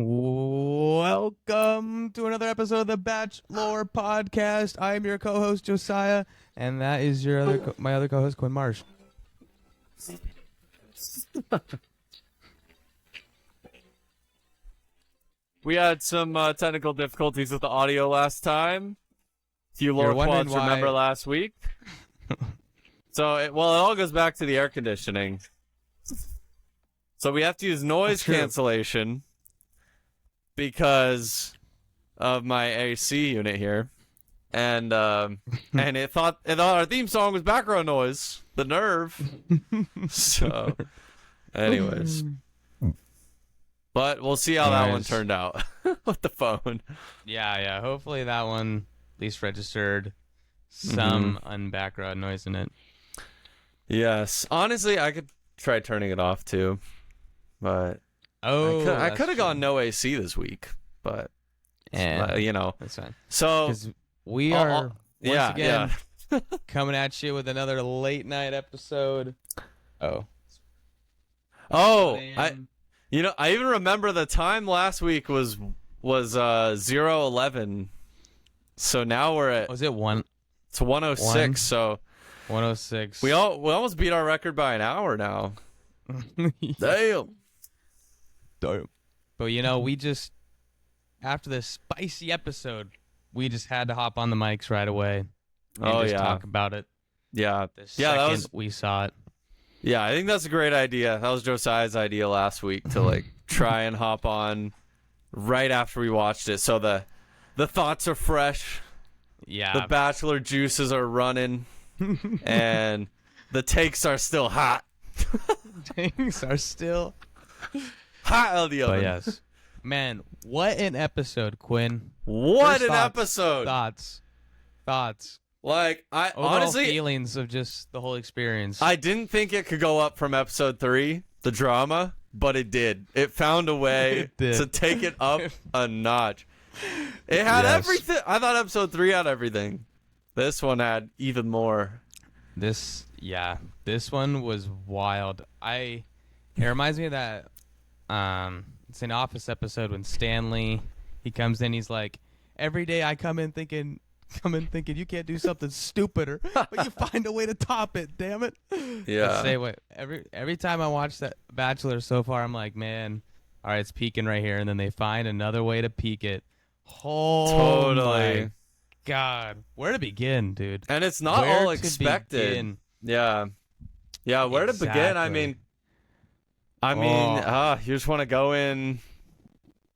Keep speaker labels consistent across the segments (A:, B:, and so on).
A: Welcome to another episode of the Bach Lore podcast. I am your co-host Josiah, and that is my other co-host Quinn Marsh.
B: We had some technical difficulties with the audio last time. If you lore quads remember last week. So, it all goes back to the air conditioning. So we have to use noise cancellation because of my AC unit here. And it thought our theme song was background noise. The nerve. So, anyways. But we'll see how that one turned out with the phone.
A: Yeah. Hopefully that one at least registered some unbackground noise in it.
B: Yes. Honestly, I could try turning it off too. But I could have gone no AC this week. But,
A: that's fine.
B: So,
A: we are once again coming at you with another late night episode. I
B: even remember the time last week was 0:11. So now we're at
A: was it 1?
B: It's 1:06. So
A: 1:06.
B: We almost beat our record by an hour now. Damn.
A: But we just after this spicy episode, we just had to hop on the mics right away and talk about it.
B: Yeah.
A: The second we saw it.
B: Yeah, I think that's a great idea. That was Josiah's idea last week to try and hop on right after we watched it. So the thoughts are fresh.
A: Yeah.
B: The Bachelor juices are running. And the takes are still hot.
A: Takes are still
B: hot out of the oven.
A: But yes. Man, what an episode, Quinn.
B: What an episode.
A: Thoughts.
B: Honestly,
A: feelings of just the whole experience.
B: I didn't think it could go up from episode 3, the drama, but it did. It found a way to take it up a notch. It had everything. I thought episode 3 had everything. This one had even more.
A: This one was wild. It reminds me of that it's an Office episode when Stanley, he comes in, he's like, every day I come in thinking you can't do something stupider, but you find a way to top it, damn it.
B: Yeah.
A: Every time I watch that Bachelor so far, I'm like, man, all right, it's peaking right here, and then they find another way to peak it. Oh, totally. My God. Where to begin, dude?
B: And it's not all expected. Yeah. Yeah, where to begin? I mean, you just want to go in.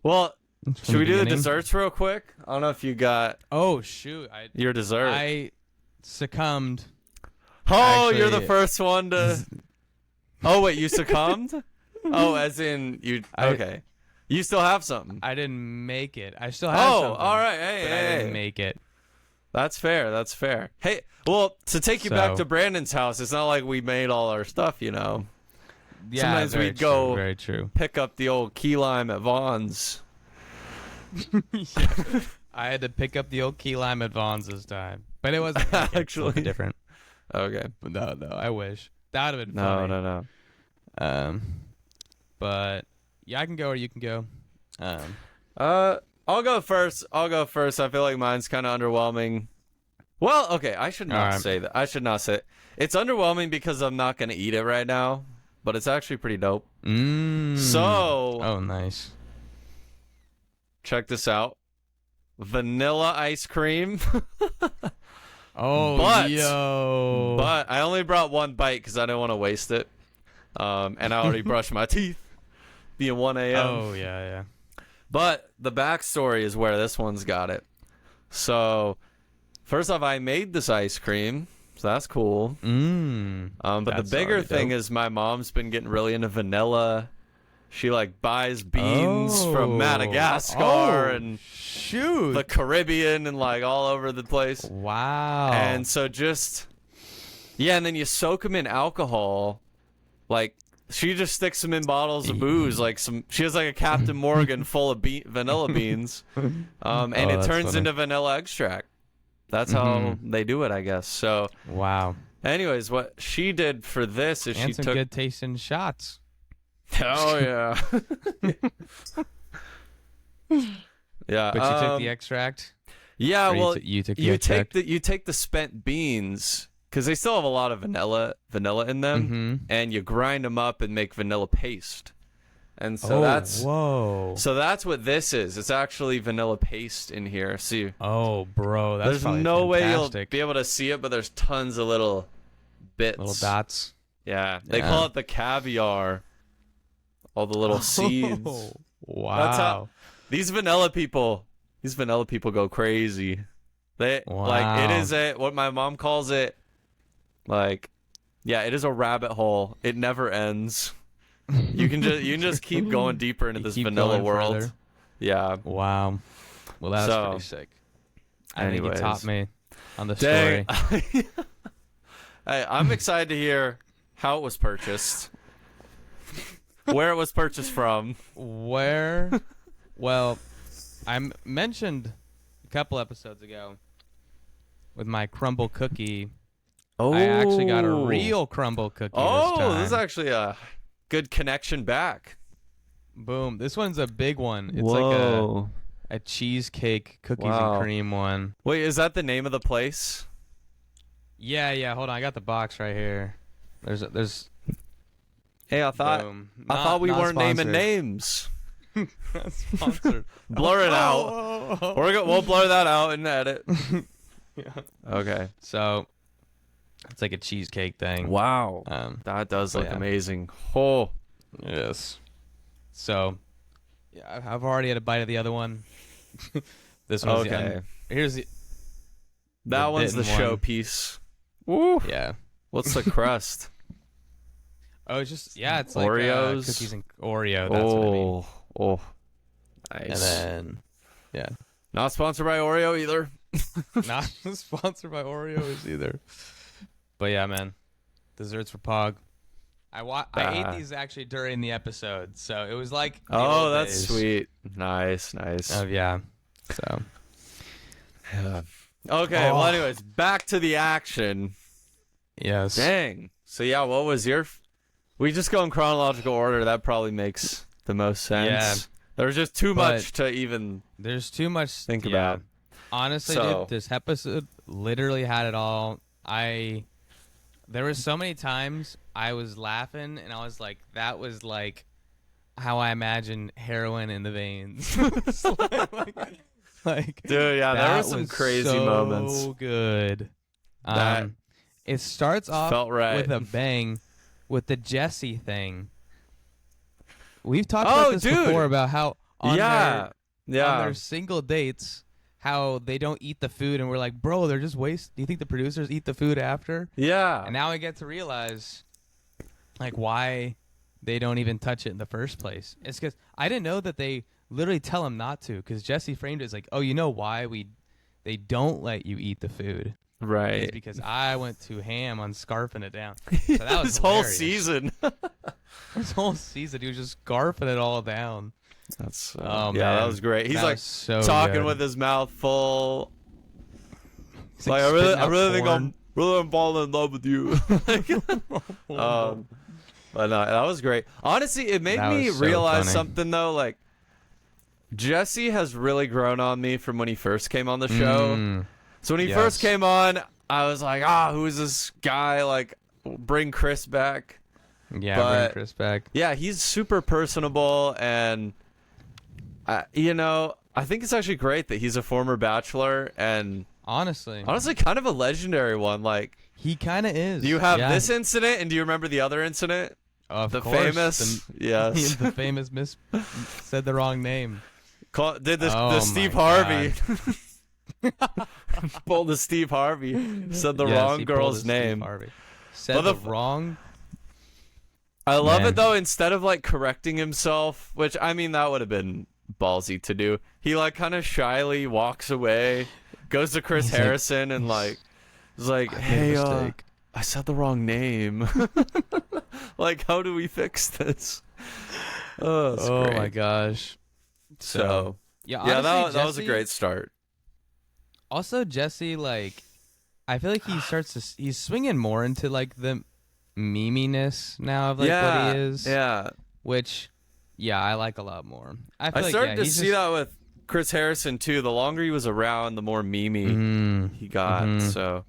B: Well, should we do the desserts real quick? I don't know if you got.
A: Oh shoot!
B: Your dessert.
A: I succumbed.
B: Oh, you're the first one to. Oh wait, you succumbed? Oh, as in you. Okay, you still have something.
A: I didn't make it. I still have something. Oh,
B: all right. Hey.
A: I didn't make it.
B: That's fair. Hey, well, to take you back to Brandon's house, it's not like we made all our stuff,
A: Yeah,
B: sometimes we'd go
A: very true.
B: Pick up the old key lime at Vaughn's.
A: I had to pick up the old key lime at Vaughn's this time, but it wasn't actually different.
B: Okay,
A: but no, I wish that would have been funny.
B: No.
A: But yeah, I can go or you can go.
B: I'll go first. I feel like mine's kind of underwhelming. Well, okay, I should not say that. It's underwhelming because I'm not gonna eat it right now, but it's actually pretty dope.
A: Oh, nice.
B: Check this out. Vanilla ice cream. But I only brought one bite because I didn't want to waste it. And I already brushed my teeth. Being 1 a.m.
A: Oh, yeah.
B: But the backstory is where this one's got it. So, first off, I made this ice cream. So that's cool. But the bigger thing is my mom's been getting really into vanilla. She buys beans from Madagascar and the Caribbean and all over the place.
A: Wow.
B: And so and then you soak them in alcohol. She just sticks them in bottles of booze. She has a Captain Morgan full of vanilla beans. And it turns into vanilla extract. That's how they do it, I guess. So
A: wow.
B: Anyways, what she did for this is she
A: took
B: some
A: good tasting shots.
B: Oh yeah. Yeah.
A: But you took the extract?
B: Yeah,
A: Or
B: well,
A: you took the extract?
B: you take the spent beans because they still have a lot of vanilla in them, and you grind them up and make vanilla paste. And so that's what this is. It's actually vanilla paste in here. See,
A: oh, bro, that's
B: there's no way you'll
A: fantastic.
B: be able to see it, but there's tons of little bits,
A: Little dots.
B: Yeah, they call it the caviar. All the little seeds.
A: Wow.
B: That's how these vanilla people go crazy. They like it is what my mom calls it. Like, yeah, it is a rabbit hole. It never ends. You can just keep going deeper into this vanilla world.
A: Further.
B: Yeah.
A: Wow. Well, that's pretty sick. I think you taught me on the story.
B: Hey, I'm excited to hear how it was purchased. Where it was purchased from.
A: Where? Well, mentioned a couple episodes ago with my crumble cookie.
B: Oh.
A: I actually got a real crumble cookie this time.
B: This is actually a good connection back.
A: Boom. This one's a big one. It's
B: Whoa.
A: like a cheesecake cookies and cream one.
B: Wait, is that the name of the place?
A: Yeah. Hold on. I got the box right here. There's.
B: Hey, I thought we weren't naming names.
A: Not sponsored.
B: Blur it out. We'll blur that out in the edit.
A: Yeah.
B: Okay.
A: So it's like a cheesecake thing.
B: Wow. That does look amazing. Oh.
A: Yes. So, yeah, I've already had a bite of the other one. This one's here's
B: that one's the showpiece. Woo.
A: Yeah.
B: What's the crust?
A: Oh, it's just it's like
B: Oreos,
A: cookies and Oreo. That's what I mean.
B: Oh, nice.
A: And then,
B: not sponsored by Oreo either.
A: Not sponsored by Oreos either. But yeah, man, desserts for Pog. I ate these actually during the episode, so it was like
B: that's
A: days.
B: Sweet. Nice.
A: Yeah. So.
B: Yeah. Okay. Well, anyways, back to the action.
A: Yes.
B: Dang. So yeah, what was your? We just go in chronological order. That probably makes the most sense. Yeah. There's just too much to even.
A: There's too much
B: think about.
A: Honestly, dude, this episode literally had it all. There were so many times I was laughing and I was like, that was like how I imagine heroin in the veins. like,
B: dude, yeah, there were some crazy moments.
A: So good. It starts off with a bang with the Jesse thing. We've talked about this before about how on their single dates, how they don't eat the food, and we're like, bro, they're just waste. Do you think the producers eat the food after?
B: Yeah.
A: And now I get to realize, like, why they don't even touch it in the first place. It's because I didn't know that they literally tell him not to. Because Jesse framed it as like, oh, you know why they don't let you eat the food?
B: Right.
A: It's because I went to ham on scarfing it down. So that was
B: this whole season.
A: This whole season, he was just scarfing it all down.
B: That's man, that was great. He's like
A: so
B: talking
A: good.
B: with his mouth full. He's like, I really think I'm falling in love with you. But no, that was great. Honestly, it made me realize something though. Like, Jesse has really grown on me from when he first came on the show. So when he first came on, I was like, who is this guy? Like, bring Chris back.
A: Yeah, bring Chris back.
B: Yeah, he's super personable, and I think it's actually great that he's a former Bachelor, and
A: honestly,
B: kind of a legendary one. Like,
A: he kind of is.
B: Do you have this incident, and do you remember the other incident?
A: Of course,
B: famous, yes,
A: the famous said the wrong name.
B: Did the Steve Harvey? Pulled the Steve Harvey. Said the wrong girl's name.
A: Said the wrong.
B: I love it though. Instead of like correcting himself, which I mean that would have been ballsy to do, he like kind of shyly walks away, goes to Chris Harrison and like is like, hey, I said the wrong name. Like, how do we fix this? Oh
A: my gosh.
B: So
A: honestly,
B: that was a great start.
A: Also, Jesse, like, I feel like he's swinging more into like the meminess now of like what he is.
B: Yeah.
A: Which, I like a lot more. I
B: started to see that with Chris Harrison too. The longer he was around, the more memey he got. So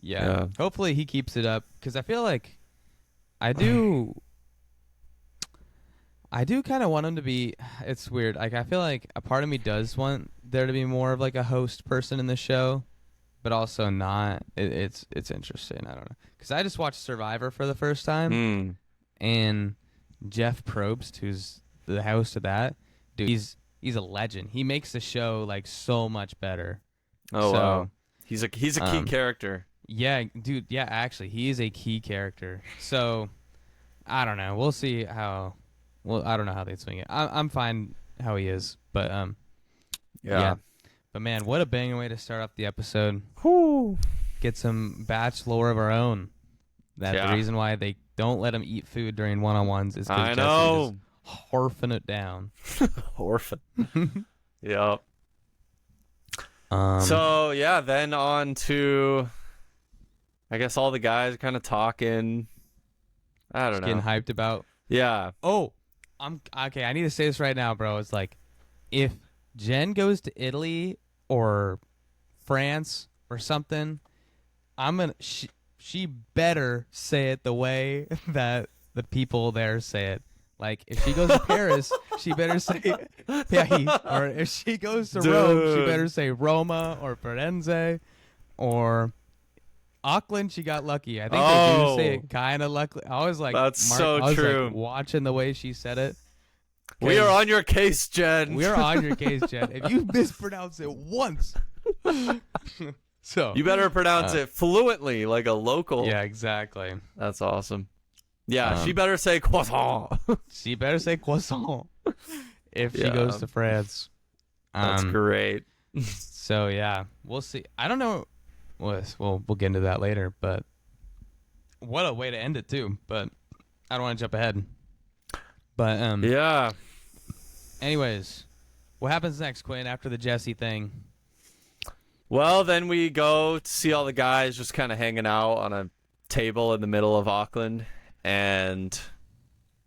A: yeah, hopefully he keeps it up, because I feel like I do kind of want him to be. It's weird. Like, I feel like a part of me does want there to be more of like a host person in the show, but also not. It's interesting. I don't know, because I just watched Survivor for the first time, and Jeff Probst, who's the host of that, dude, he's a legend. He makes the show like so much better.
B: Oh, so, wow. He's a key character.
A: Yeah, dude. Yeah, actually, he is a key character. So I don't know. We'll see how. Well, I don't know how they swing it. I'm fine how he is, but yeah. But man, what a banger way to start off the episode.
B: Whew.
A: Get some Bach Lore of our own. The reason why they don't let him eat food during one-on-ones is because Jesse's just horfing it down.
B: Horfing. Yep. So yeah, then on to, I guess, all the guys kind of talking. I don't know.
A: Getting hyped about.
B: Yeah.
A: Oh, I'm okay. I need to say this right now, bro. It's like, if Jen goes to Italy or France or something, she better say it the way that the people there say it. Like, if she goes to Paris, she better say Paris. Or if she goes to Rome, she better say Roma or Firenze. Or Auckland, she got lucky. I think they do say it kind of lucky. I was like,
B: that's so true.
A: Like, watching the way she said it.
B: We are on your case, Jen.
A: We are on your case, Jen. If you mispronounce it once, so
B: you better pronounce it fluently, like a local.
A: Yeah, exactly.
B: That's awesome. Yeah, she better say croissant.
A: She better say croissant if she goes to France.
B: That's great.
A: So yeah, we'll see. I don't know. We'll get into that later, but what a way to end it too. But I don't want to jump ahead. But
B: yeah.
A: Anyways, what happens next, Quinn, after the Jesse thing?
B: Well, then we go to see all the guys just kind of hanging out on a table in the middle of Auckland. And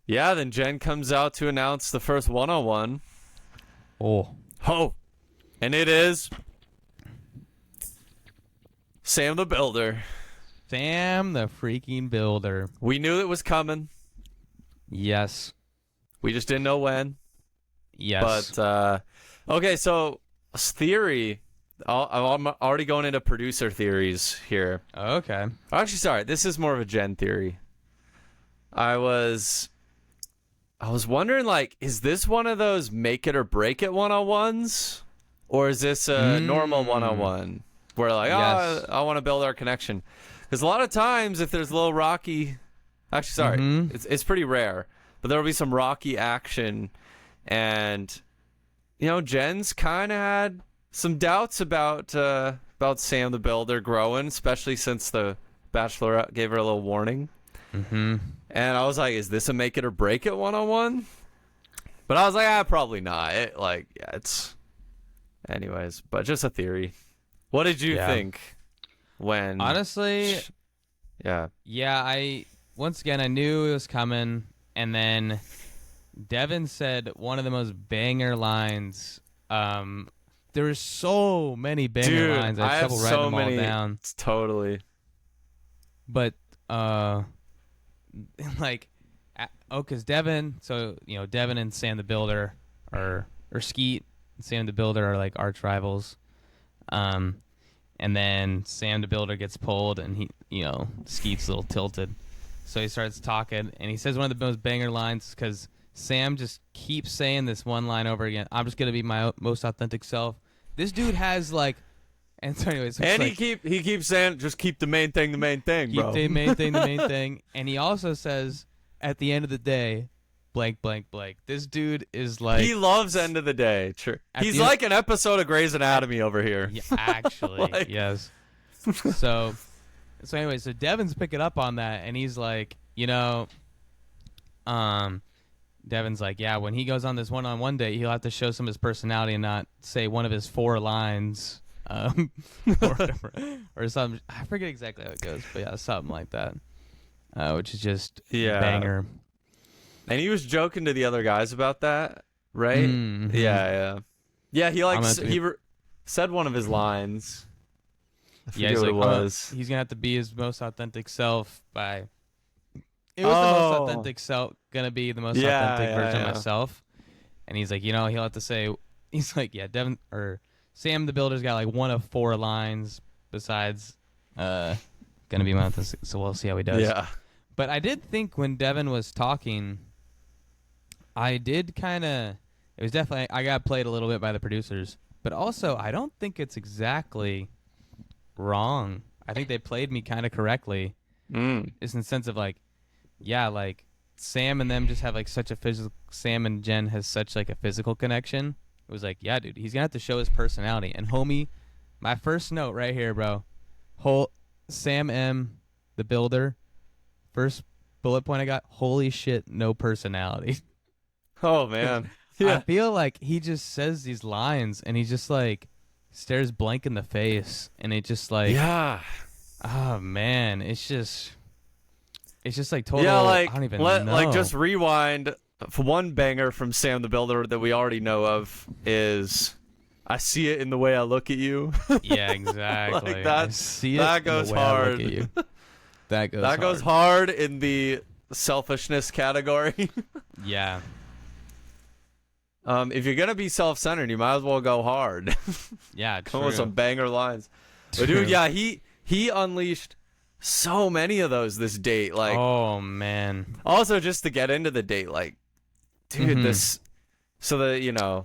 B: yeah, then Jen comes out to announce the first one-on-one.
A: Oh.
B: And it is Sam the Builder.
A: Sam the freaking Builder.
B: We knew it was coming.
A: Yes.
B: We just didn't know when.
A: Yes.
B: But, okay, so theory. I'm already going into producer theories here.
A: Okay.
B: Actually, sorry. This is more of a Jen theory. I was wondering, like, is this one of those make it or break it one-on-ones? Or is this a normal one-on-one? Where, like,
A: yes.
B: I want to build our connection. Because a lot of times, if there's a little rocky... Actually, sorry. It's pretty rare. But there will be some rocky action. And, you know, Jen's kind of had some doubts about Sam the Builder growing, especially since the Bachelorette gave her a little warning.
A: Mm-hmm.
B: And I was like, is this a make it or break it one-on-one? But I was like, probably not. It's... Anyways, but just a theory. What did you think when...
A: Honestly...
B: Yeah.
A: Yeah, once again, I knew it was coming, and then Devin said one of the most banger lines. There were so many banger lines. I had trouble writing them all down.
B: Totally.
A: But, because Devin, so, you know, Devin and Sam the Builder or Skeet and Sam the Builder are like arch rivals. And then Sam the Builder gets pulled, and he, you know, Skeet's a little tilted. So he starts talking, and he says one of the most banger lines because Sam just keeps saying this one line over again. I'm just gonna be my most authentic self. This dude has like, and so anyways,
B: and he keeps saying, just keep the main thing, bro.
A: Keep the main thing, the main thing. And he also says, at the end of the day, blank, blank, blank. This dude is like...
B: He loves end of the day. True. He's like an episode of Grey's Anatomy over here.
A: Yeah, actually, yes. So anyway, so Devin's picking up on that, and he's like, you know, Devin's like, yeah, when he goes on this one-on-one date, he'll have to show some of his personality and not say one of his 4 lines, or whatever, or something. I forget exactly how it goes, but yeah, something like that, which is just banger.
B: And he was joking to the other guys about that, right?
A: Mm-hmm.
B: Yeah. Yeah, he said one of his lines. I forget
A: he's
B: what it was.
A: He's gonna have to be his most authentic self by. It was the most authentic self. Gonna be the most authentic version of myself. And he's like, he'll have to say, he's like, Devin or Sam the Builder's got like one of 4 lines besides gonna be my authentic. So we'll see how he does.
B: Yeah.
A: But I did think when Devin was talking, I did kind of. It was definitely I got played a little bit by the producers, but also I don't think it's exactly wrong. I think they played me kind of correctly. It's in the sense of like, like Sam and them just have like such a physical. Sam and Jen has such like a physical connection. It was like, yeah, dude, he's gonna have to show his personality. And homie, my first note right here, bro. Sam M, the Builder. First bullet point I got. Holy shit, no personality.
B: Oh man. Yeah.
A: I feel like he just says these lines and he just like stares blank in the face and it just like oh man, it's just like total I don't even know.
B: Like just rewind for one banger from Sam the Builder that we already know of is I see it in the way I look at you.
A: Yeah, exactly.
B: Like
A: that
B: goes hard.
A: That
B: goes hard in the selfishness category.
A: Yeah.
B: If you're gonna be self-centered, you might as well go hard.
A: Yeah,
B: come with some banger lines. But dude, yeah, he unleashed so many of those this date. Like,
A: oh man.
B: Also, just to get into the date, like, dude, so the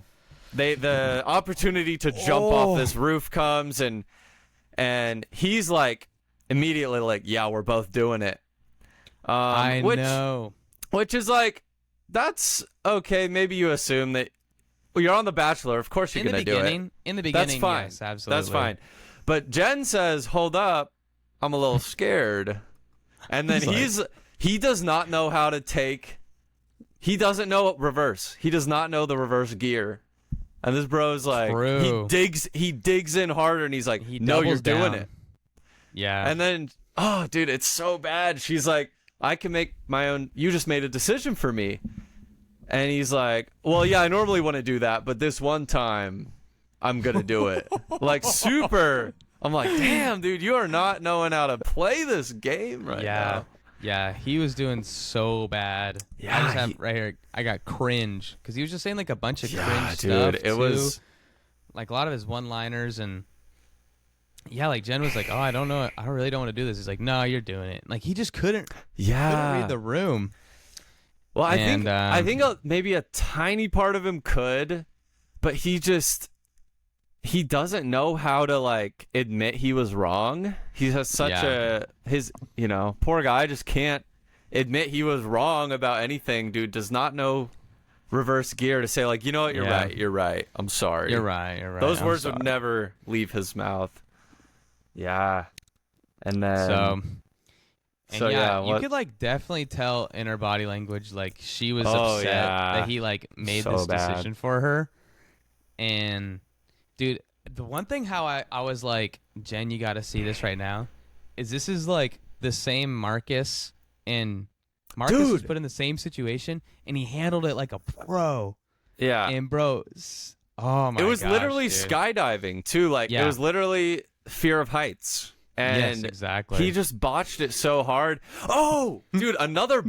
B: the opportunity to jump off this roof comes and he's like immediately like, yeah, we're both doing it.
A: I know.
B: Which is like, that's okay. Maybe you assume that you're on The Bachelor. Of course you're going to do it.
A: In the beginning,
B: that's fine.
A: Yes, absolutely.
B: That's fine. But Jen says, hold up, I'm a little scared. And then he does not know how to take, he doesn't know reverse. He does not know the reverse gear. And this bro's like, he digs in harder and he's like, no, you're doing it.
A: Yeah.
B: And then, oh, dude, it's so bad. She's like, I can make my own, you just made a decision for me. And he's like, well, yeah, I normally want to do that, but this one time, I'm going to do it. Like, super. I'm like, damn, dude, you are not knowing how to play this game right now.
A: Yeah, he was doing so bad.
B: Yeah,
A: I just have right here, I got cringe. Because he was just saying like a bunch of cringe
B: dude,
A: stuff,
B: it was
A: like a lot of his one-liners and yeah, like Jen was like, oh, I don't know. I really don't want to do this. He's like, no, you're doing it. Like he just couldn't read the room.
B: Well, I think maybe a tiny part of him could, but he doesn't know how to like admit he was wrong. He has such poor guy just can't admit he was wrong about anything, dude. Does not know reverse gear to say like, you know what, you're right. I'm sorry.
A: You're right.
B: Those words would never leave his mouth. Yeah. And then
A: you could like definitely tell in her body language like she was upset that he like made this decision for her. And dude, the one thing how I was like, Jen, you got to see this right now, is this is like the same Marcus, and Marcus was put in the same situation, and he handled it like a pro.
B: Yeah.
A: And bro, oh my god,
B: it was literally skydiving too. Like it was literally fear of heights. And
A: yes, exactly.
B: He just botched it so hard. Oh, dude, another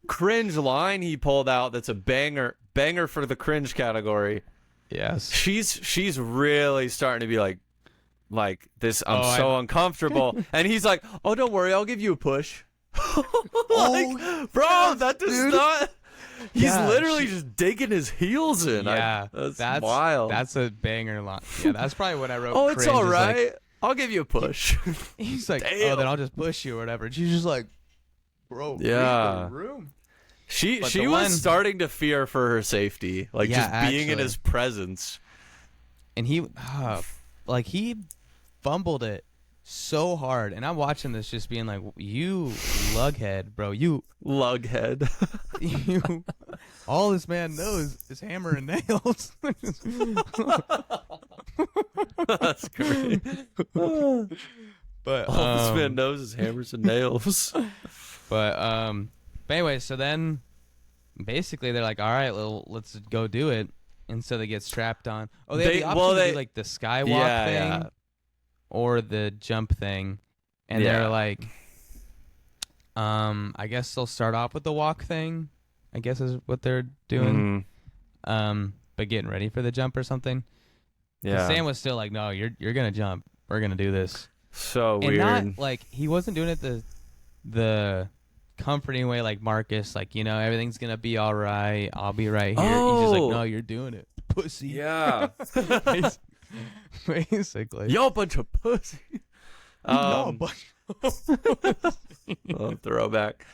B: cringe line he pulled out that's a banger for the cringe category.
A: Yes.
B: She's really starting to be like this. I'm so uncomfortable. And he's like, oh, don't worry. I'll give you a push. Bro, that does not. He's literally just digging his heels in.
A: Yeah.
B: That's wild.
A: That's a banger line. Yeah, that's probably what I wrote.
B: Oh, it's all right. Like, I'll give you a push.
A: He's like, oh, then I'll just push you or whatever. And she's just like, bro, read the room.
B: She was starting to fear for her safety, like just being in his presence.
A: And he fumbled it so hard. And I'm watching this just being like, you lughead, bro. You
B: lughead.
A: All this man knows is hammer and nails.
B: That's great.
A: But
B: all this man knows is hammers and nails.
A: But anyway, so then basically they're like, all right, let's go do it. and so they get strapped on. Oh, they have the option to do like the skywalk thing or the jump thing, and they're like, I guess they'll start off with the walk thing. I guess is what they're doing. But getting ready for the jump or something. Yeah. Sam was still like, no, you're gonna jump. We're gonna do this.
B: So
A: and
B: weird.
A: Not like he wasn't doing it the comforting way like Marcus, like, everything's gonna be all right. I'll be right here. He's just like, no, you're doing it, pussy.
B: Yeah.
A: Basically.
B: Yo, bunch of pussy. Throwback.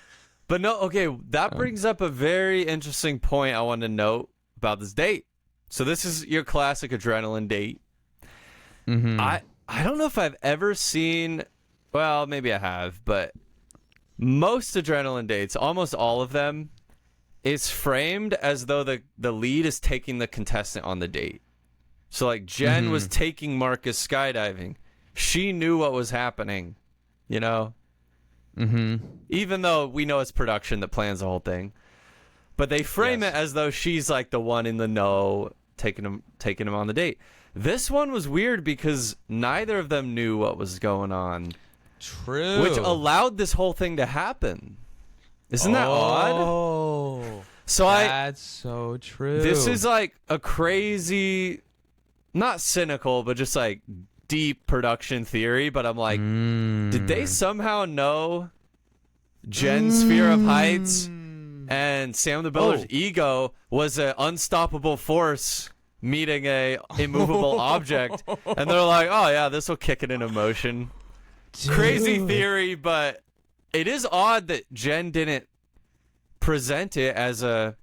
B: But no, okay, that brings up a very interesting point I want to note about this date. So this is your classic adrenaline date. Mm-hmm. I don't know if I've ever seen, well, maybe I have, but most adrenaline dates, almost all of them, is framed as though the lead is taking the contestant on the date. So like Jen was taking Marcus skydiving. She knew what was happening, Even though we know it's production that plans the whole thing. But they frame it as though she's like the one in the know, taking him on the date. This one was weird because neither of them knew what was going on.
A: True.
B: Which allowed this whole thing to happen. Isn't that odd?
A: Oh.
B: So
A: that's so true.
B: This is like a crazy, not cynical, but just like deep production theory. But I'm like, did they somehow know Jen's fear of heights and Sam the Builder's ego was an unstoppable force meeting a immovable object, and they're like, oh yeah, this will kick it into motion. Dude. Crazy theory, but it is odd that Jen didn't present it as a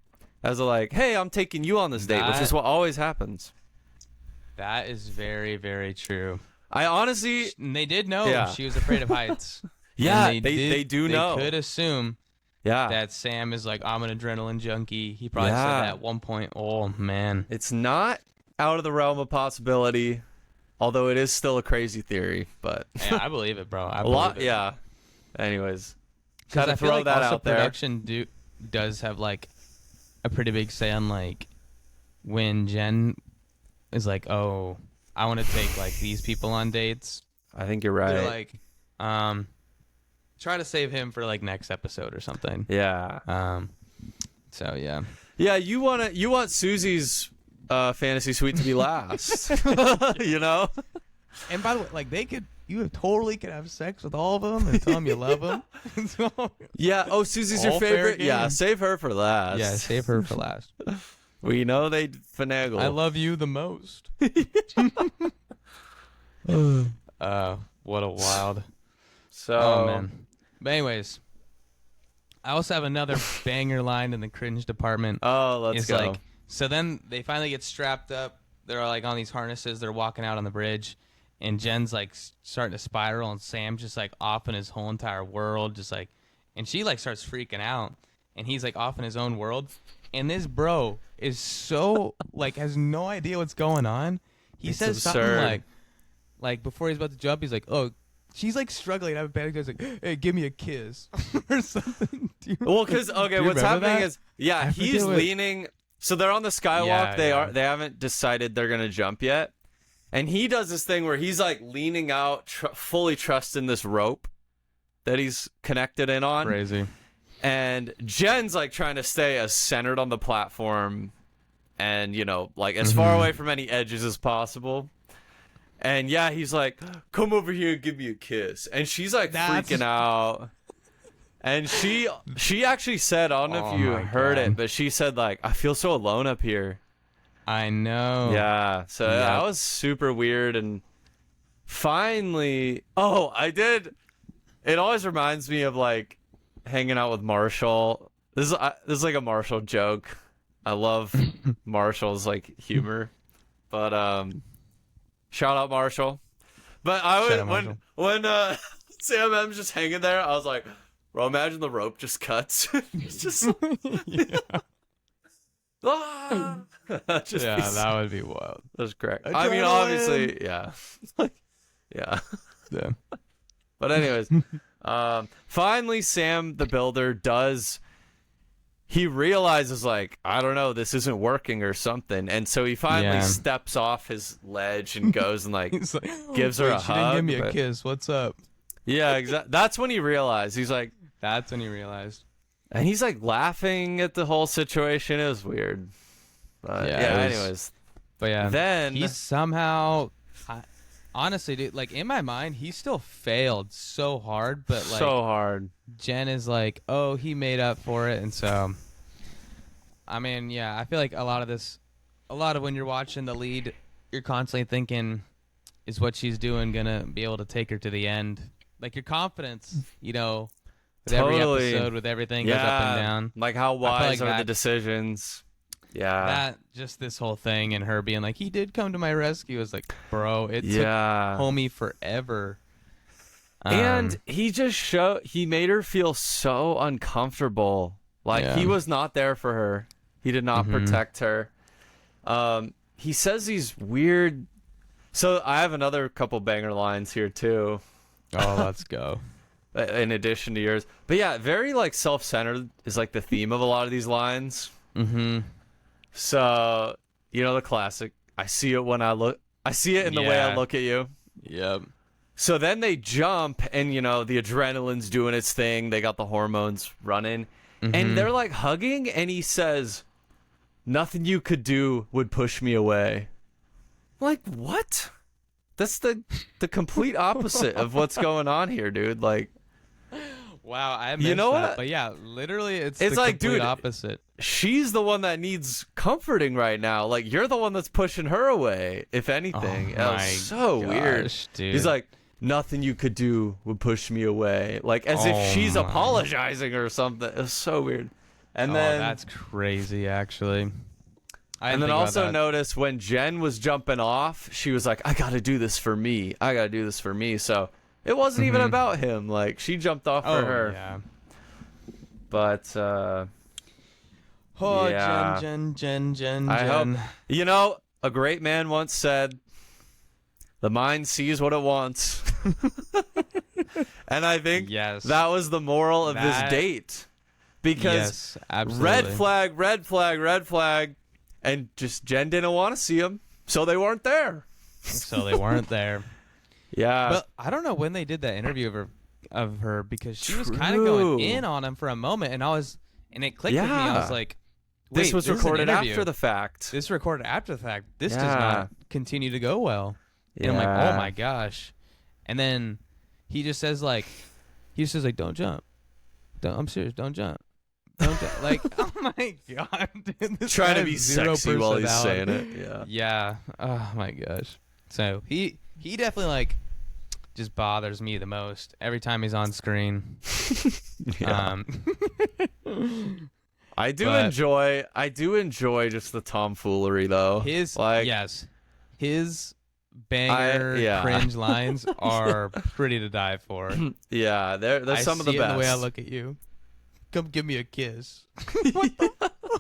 B: like, hey, I'm taking you on this date, which is what always happens.
A: That is very, very true.
B: I honestly,
A: they did know she was afraid of heights.
B: They do know.
A: They could assume that Sam is like, I'm an adrenaline junkie. He probably said that at one point. Oh, man.
B: It's not out of the realm of possibility, although it is still a crazy theory. But
A: yeah, I believe it, bro. I believe it.
B: Yeah. Anyways,
A: gotta throw that out there. Production does have like a pretty big say on like when Jen is like, oh, I want to take like these people on dates.
B: I think you're right.
A: They're like, try to save him for like next episode or something.
B: Yeah.
A: So yeah.
B: Yeah, you want Susie's fantasy suite to be last.
A: And by the way, like you totally could have sex with all of them and tell them you love them.
B: Yeah. Oh, Susie's your favorite. Yeah. Save her for last.
A: Yeah. Save her for last.
B: We know they finagle.
A: I love you the most. What a wild. Oh man. But anyways, I also have another banger line in the cringe department.
B: Oh, let's go.
A: Like, so then they finally get strapped up. They're like on these harnesses. They're walking out on the bridge, and Jen's like starting to spiral, and Sam's just like off in his whole entire world, just like, and she like starts freaking out, and he's like off in his own world, and this bro is so like has no idea what's going on. He says something like before he's about to jump, he's like, oh. She's like struggling. I have a bad guy's like, hey, give me a kiss or something.
B: Well, because what's happening is he's leaning. So they're on the skywalk. They haven't decided they're gonna jump yet, and he does this thing where he's like leaning out, fully trusting this rope that he's connected in on.
A: Crazy.
B: And Jen's like trying to stay as centered on the platform, and like as far away from any edges as possible. And he's like, come over here and give me a kiss. And she's like freaking out. And she actually said, I don't know if you heard it, but she said like, I feel so alone up here.
A: I know.
B: Yeah. So that was super weird. And finally, I did. It always reminds me of like hanging out with Marshall. This is like a Marshall joke. I love Marshall's like humor. But shout out Marshall. But when Sam M's just hanging there, I was like, bro, imagine the rope just cuts. It's just
A: that would be wild.
B: That's correct. I mean, obviously, yeah. Yeah. But anyways, finally Sam the Builder does he realizes, like, I don't know, this isn't working or something. And so he finally steps off his ledge and goes and, like, gives her a hug.
A: She didn't give me a kiss. What's up?
B: Yeah, exactly. That's when he realized. He's like...
A: That's when he realized.
B: And he's, like, laughing at the whole situation. It was weird. But, anyways.
A: But, yeah.
B: Then...
A: He somehow... honestly, dude, like, in my mind, he still failed so hard, but, like...
B: So hard.
A: Jen is like, oh, he made up for it, and so... I mean, yeah, I feel like a lot of when you're watching the lead, you're constantly thinking, is what she's doing gonna be able to take her to the end? Like, your confidence, you know, with every episode, with everything goes up and down.
B: Like, how wise are the decisions? Yeah.
A: That, just this whole thing and her being like, he did come to my rescue. Was like, bro, it took homie forever.
B: And he made her feel so uncomfortable. Like, he was not there for her. He did not protect her. He says these weird... So I have another couple banger lines here, too.
A: Oh, let's go.
B: In addition to yours. But yeah, very, like, self-centered is, like, the theme of a lot of these lines. Mm-hmm. So, you know the classic. I see it in the way I look at you.
A: Yep.
B: So then they jump, and, you know, the adrenaline's doing its thing. They got the hormones running. And they're, like, hugging, and he says, nothing you could do would push me away. Like, what? That's the complete opposite of what's going on here, dude. Like...
A: Wow, I missed that. What? But yeah, literally, it's the
B: like,
A: complete
B: dude,
A: opposite.
B: She's the one that needs comforting right now. Like, you're the one that's pushing her away, if anything.
A: Oh,
B: was so weird.
A: Dude.
B: He's like, nothing you could do would push me away. Like, as if she's apologizing or something. It was so weird. And then
A: that's crazy, actually.
B: And then also notice when Jen was jumping off, she was like, I got to do this for me. I got to do this for me. So... It wasn't even about him. Like, she jumped off for her.
A: Yeah.
B: But, yeah.
A: Jen.
B: I hope. You know, a great man once said, the mind sees what it wants. And I think that was the moral of this date. Because red flag. And just Jen didn't want to see him. So they weren't there. Yeah,
A: but I don't know when they did that interview of her because she was kind of going in on him for a moment, and it clicked with me. I was like, wait,
B: this was recorded after the fact.
A: This recorded after the fact. This does not continue to go well. And I'm like, oh my gosh. And then he just says like, don't jump. I'm serious, don't jump. Don't jump. Like, oh my god, dude, this
B: trying to be sexy while he's saying it. Yeah.
A: Yeah. Oh my gosh. So he definitely like just bothers me the most every time he's on screen.
B: I do enjoy just the tomfoolery though.
A: His banger cringe lines are pretty to die for.
B: Yeah, they're some of the best.
A: I see the way I look at you. Come give me a kiss. What the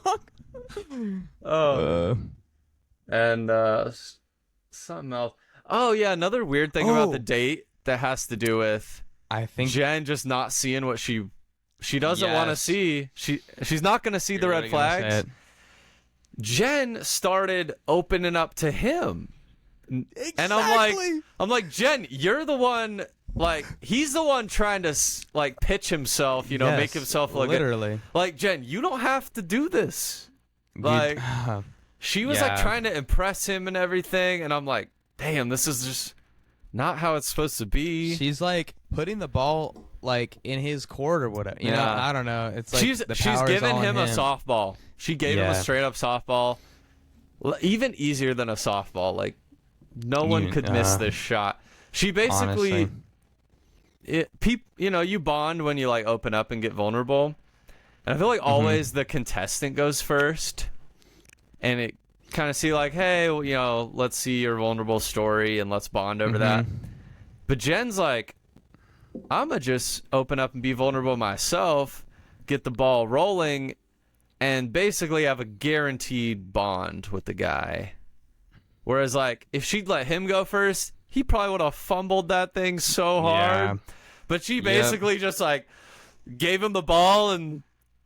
A: fuck?
B: And something else. Oh, yeah, another weird thing about the date that has to do with
A: I think
B: Jen just not seeing what she doesn't want to see. She's not going to see the red flags. Jen started opening up to him.
A: Exactly.
B: And I'm like, Jen, you're the one, like, he's the one trying to, like, pitch himself, you know, make himself look
A: literally.
B: Like, Jen, you don't have to do this. Like, she was, like, trying to impress him and everything, and I'm like, damn, this is just not how it's supposed to be.
A: She's like putting the ball like in his court or whatever. You know, I don't know. It's like
B: she's giving him a softball. She gave him a straight up softball, even easier than a softball. Like no one could miss this shot. She basically, you bond when you like open up and get vulnerable, and I feel like always the contestant goes first, and it kind of see like, hey, you know, let's see your vulnerable story and let's bond over that. But Jen's like, I'ma just open up and be vulnerable myself, get the ball rolling, and basically have a guaranteed bond with the guy. Whereas like if she'd let him go first, he probably would have fumbled that thing so hard. But she basically just like gave him the ball and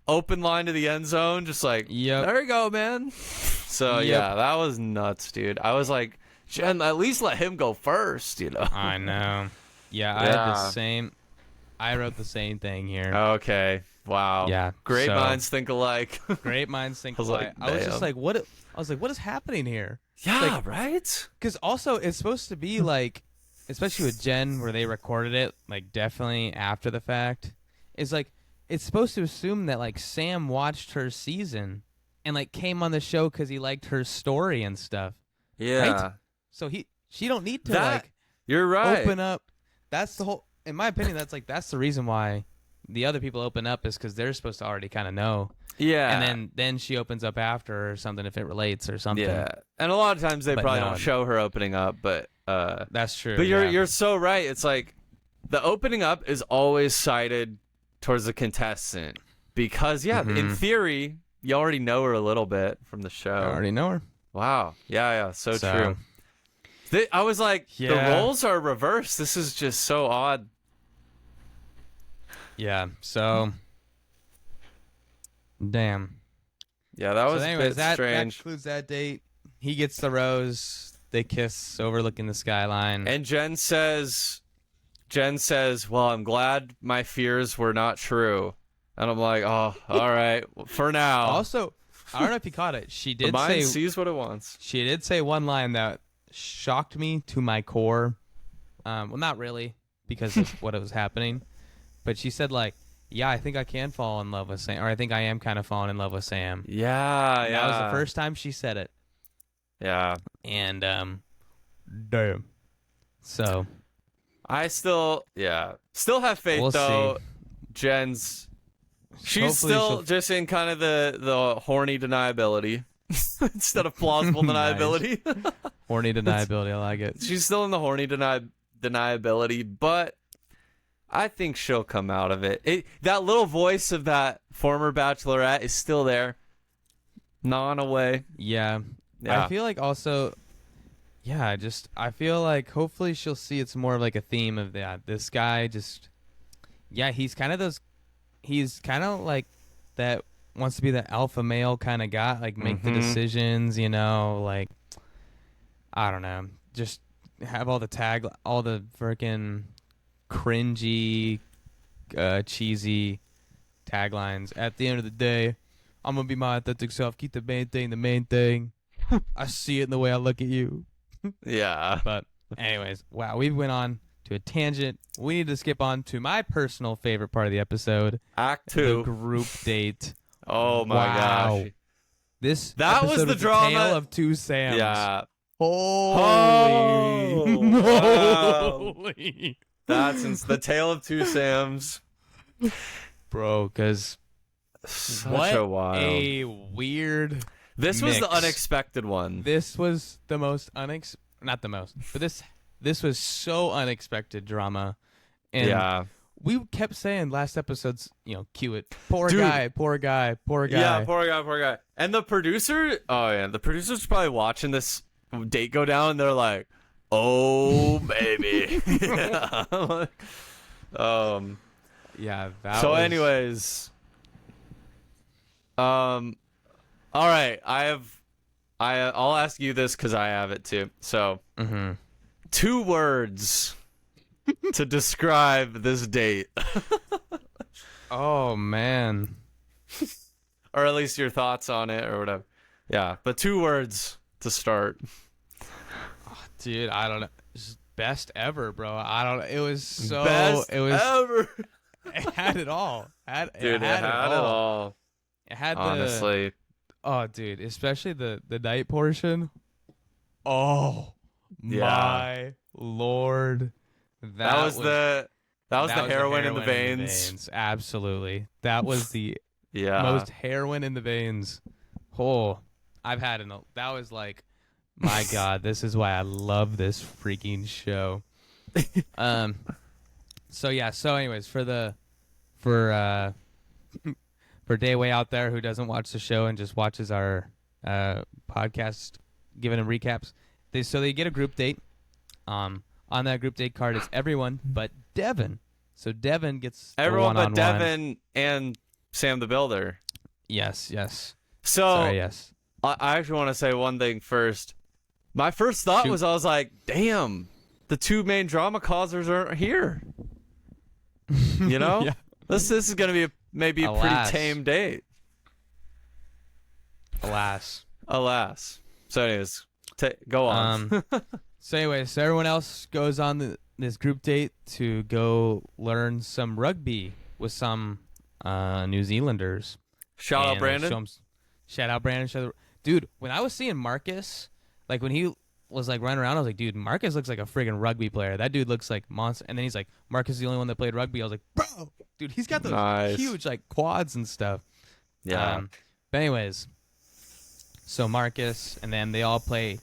B: open line to the end zone, just like, there you go, man. So yeah, that was nuts, dude. I was like, Jen, at least let him go first,
A: I know. Yeah, I had the same. I wrote the same thing here.
B: Okay. Wow.
A: Yeah.
B: Great minds think alike.
A: Great minds think alike. I was just like, what? I was like, what is happening here?
B: Yeah,
A: like,
B: right?
A: Because also, it's supposed to be like, especially with Jen, where they recorded it, like, definitely after the fact, is like, it's supposed to assume that, like, Sam watched her season and, like, came on the show because he liked her story and stuff.
B: Yeah.
A: Right? So she don't need to, like,
B: you're right.
A: open up. That's the whole, in my opinion, that's the reason why the other people open up, is because they're supposed to already kind of know.
B: Yeah.
A: And then she opens up after or something, if it relates or something.
B: Yeah. And a lot of times they probably don't show her opening up, but
A: that's true.
B: But you're so right. It's like the opening up is always cited towards the contestant because in theory you already know her a little bit from the show.
A: I already know her.
B: Wow. Yeah, so true. I was like, the roles are reversed. This is just so odd.
A: Yeah. So damn.
B: Yeah, that was
A: anyways,
B: a bit strange.
A: That concludes that date. He gets the rose. They kiss overlooking the skyline.
B: And Jen says, well, I'm glad my fears were not true. And I'm like, oh, all right, for now.
A: Also, I don't know if you caught it. She did
B: the mind sees what it wants.
A: She did say one line that shocked me to my core. Well, not really, because of what was happening. But she said, like, yeah, I think I can fall in love with Sam. Or I think I am kind of falling in love with Sam.
B: Yeah,
A: That was the first time she said it.
B: Yeah.
A: And, damn. So.
B: I still have faith, though.
A: See.
B: She's still just in kind of the horny deniability instead of plausible deniability.
A: Horny deniability, I like it.
B: She's still in the horny deniability, but I think she'll come out of it. That little voice of that former bachelorette is still there, gnawing away.
A: Yeah. I feel like also, I feel like hopefully she'll see it's more of like a theme of that. This guy just, he's kind of like that, wants to be the alpha male kind of guy, like make the decisions, like, I don't know, just have all the freaking cringy, cheesy taglines. At the end of the day, I'm gonna be my authentic self. Keep the main thing the main thing. I see it in the way I look at you.
B: Yeah.
A: But anyways, wow, we went on to a tangent. We need to skip on to my personal favorite part of the episode.
B: Act 2.
A: The group date.
B: Oh my gosh.
A: That
B: was the drama.
A: Tale of two Sams.
B: Yeah.
A: Holy.
B: That's the tale of two Sams.
A: Bro, because
B: such a wild.
A: A weird
B: This
A: mix.
B: Was the unexpected one.
A: This was the most not the most, but this was so unexpected drama. And we kept saying last episode's, cue it. Poor guy.
B: Yeah, poor guy. And the producer's probably watching this date go down and they're like, oh baby. Anyways, all right, I'll ask you this because I have it too. So 2 words to describe this date.
A: Oh man.
B: Or at least your thoughts on it or whatever. Yeah, but 2 words to start.
A: Oh, dude, I don't know. Just best ever, bro. I don't know. It was so
B: ever.
A: It had it all. It had it
B: all.
A: It had
B: honestly.
A: Oh, dude, especially the night portion. Oh my Lord. That was the
B: heroin in the veins.
A: Absolutely. That was the most heroin in the veins. Oh, I've had enough. That was like, my God, this is why I love this freaking show. So anyways, for Dayway out there who doesn't watch the show and just watches our podcast giving them recaps, they get a group date. On that group date card, it's everyone but Devin. So Devin gets
B: everyone
A: but
B: Devin and Sam the Builder.
A: Yes.
B: So
A: Sorry, yes.
B: I actually want to say one thing first. My first thought was, I was like, damn, the two main drama causers aren't here. You know?
A: Yeah.
B: This is going to be maybe a pretty tame date.
A: Alas.
B: So anyways, go on.
A: So everyone else goes on this group date to go learn some rugby with some New Zealanders.
B: Shout out Brandon.
A: Shout out Brandon. Dude, when I was seeing Marcus, like when he was like running around, I was like, dude, Marcus looks like a friggin' rugby player. That dude looks like monster. And then he's like, Marcus is the only one that played rugby. I was like, bro, dude, he's got those huge like quads and stuff.
B: Yeah.
A: But anyways, so Marcus, and then they all play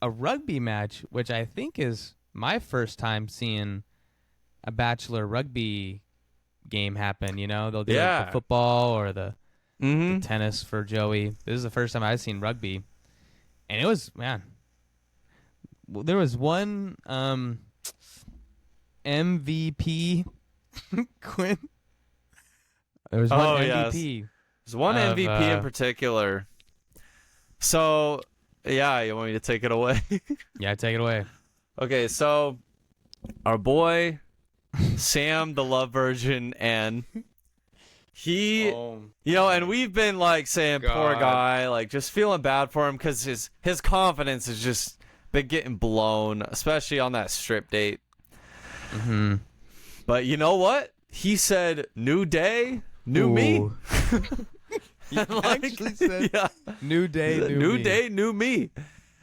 A: a rugby match, which I think is my first time seeing a bachelor rugby game happen. You know, they'll do like the football or the tennis for Joey. This is the first time I've seen rugby, and it was, man, there was one MVP Quinn. There was one MVP.
B: Yes. There's one MVP in particular. So, yeah, you want me to take it away?
A: Yeah, take it away.
B: Okay, so our boy Sam, the love virgin, and he, you know, and we've been like saying, poor guy, like just feeling bad for him because his confidence has just been getting blown, especially on that strip date. Mm-hmm. But you know what? He said, "New day, new me."
A: He actually said, "New day,
B: new me."